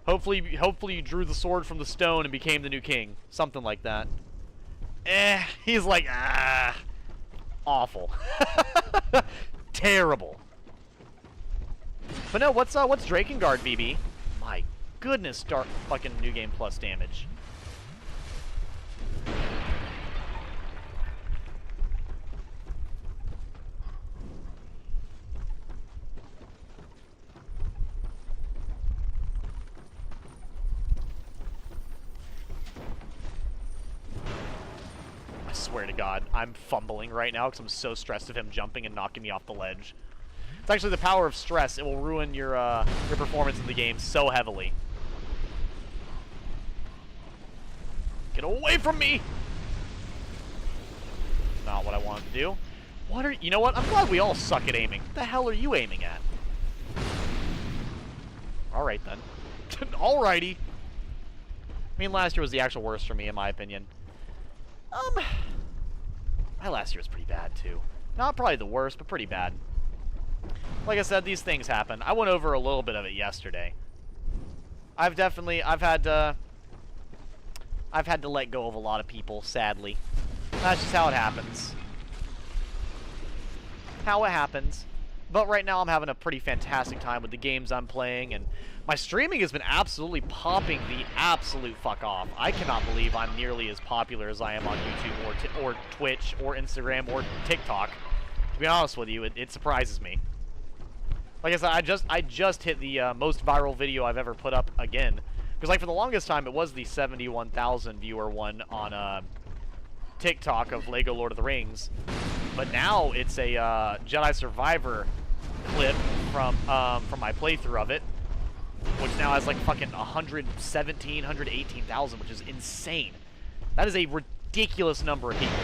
Hopefully you drew the sword from the stone and became the new king. Something like that. He's like, awful. Terrible. But no, what's Drakengard, VB? My goodness, dark fucking New Game Plus damage. I swear to God, I'm fumbling right now because I'm so stressed of him jumping and knocking me off the ledge. It's actually the power of stress. It will ruin your performance in the game so heavily. Get away from me! Not what I wanted to do. What are you know what? I'm glad we all suck at aiming. What the hell are you aiming at? Alright then. Alrighty. I mean, last year was the actual worst for me, in my opinion. My last year was pretty bad, too. Not probably the worst, but pretty bad. Like I said, these things happen. I went over a little bit of it yesterday. I've had to let go of a lot of people, sadly. That's just how it happens. How it happens. But right now I'm having a pretty fantastic time with the games I'm playing, and my streaming has been absolutely popping the absolute fuck off. I cannot believe I'm nearly as popular as I am on YouTube or Twitch or Instagram or TikTok. To be honest with you, it surprises me. Like I said, I just hit the most viral video I've ever put up again. Because like for the longest time, it was the 71,000 viewer one on TikTok of Lego Lord of the Rings. But now it's a Jedi Survivor clip from my playthrough of it, which now has like fucking 117, 118,000, which is insane. That is a ridiculous number of people.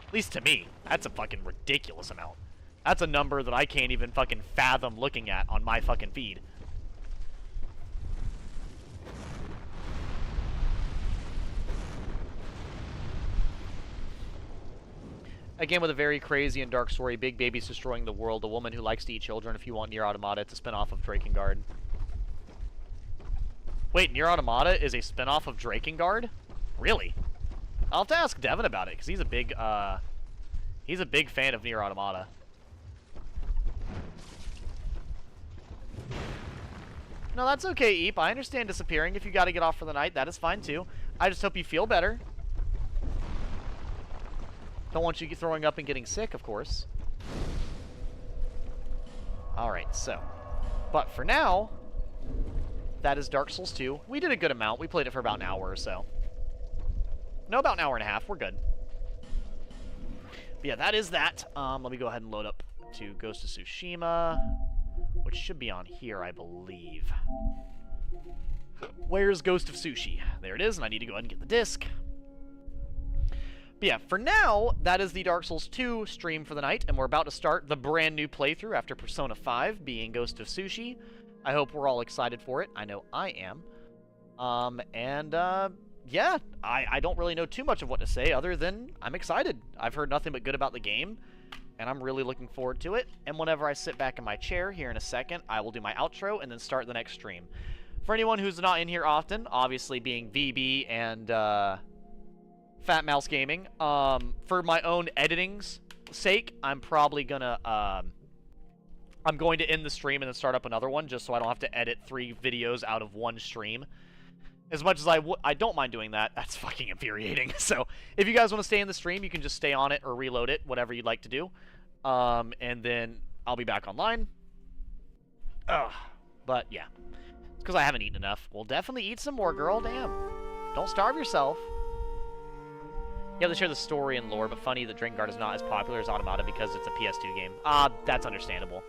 At least to me, that's a fucking ridiculous amount. That's a number that I can't even fucking fathom looking at on my fucking feed. Again, with a very crazy and dark story, big babies destroying the world, a woman who likes to eat children. If you want Nier Automata, it's a spinoff of Drakengard. Wait, Nier Automata is a spinoff of Drakengard? Really? I'll have to ask Devin about it, because he's a big fan of Nier Automata. No, that's okay, Eep. I understand disappearing. If you gotta get off for the night, that is fine, too. I just hope you feel better. Don't want you throwing up and getting sick, of course. Alright, so. But for now, that is Dark Souls 2. We did a good amount. We played it for about an hour or so. No, about an hour and a half. We're good. But yeah, that is that. Let me go ahead and load up to Ghost of Tsushima, which should be on here, I believe. Where's Ghost of Sushi? There it is, and I need to go ahead and get the disc. But yeah, for now, that is the Dark Souls 2 stream for the night, and we're about to start the brand new playthrough after Persona 5, being Ghost of Sushi. I hope we're all excited for it. I know I am. Yeah, I don't really know too much of what to say other than I'm excited. I've heard nothing but good about the game, and I'm really looking forward to it. And whenever I sit back in my chair here in a second, I will do my outro and then start the next stream. For anyone who's not in here often, obviously being VB and Fat Mouse Gaming, for my own editing's sake, I'm probably gonna I'm going to end the stream and then start up another one just so I don't have to edit 3 videos out of one stream. As much as I don't mind doing that, that's fucking infuriating. So if you guys want to stay in the stream, you can just stay on it or reload it, whatever you'd like to do. And then I'll be back online. But yeah, it's because I haven't eaten enough. We'll definitely eat some more, girl. Damn. Don't starve yourself. You have to share the story and lore, but funny that Drakengard is not as popular as Automata because it's a PS2 game. That's understandable.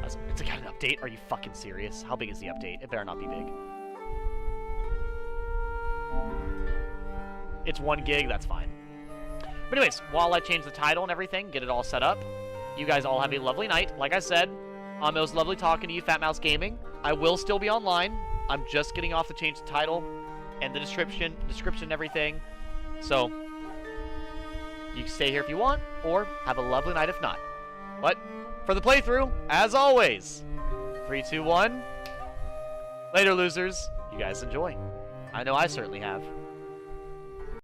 It's got an update? Are you fucking serious? How big is the update? It better not be big. It's 1 gig, that's fine. But anyways, while I change the title and everything, get it all set up, you guys all have a lovely night. Like I said, it was lovely talking to you, Fat Mouse Gaming. I will still be online. I'm just getting off to change the title and the description and everything. So, you can stay here if you want, or have a lovely night if not. But, for the playthrough, as always, 3, 2, 1. Later, losers. You guys enjoy. I know I certainly have.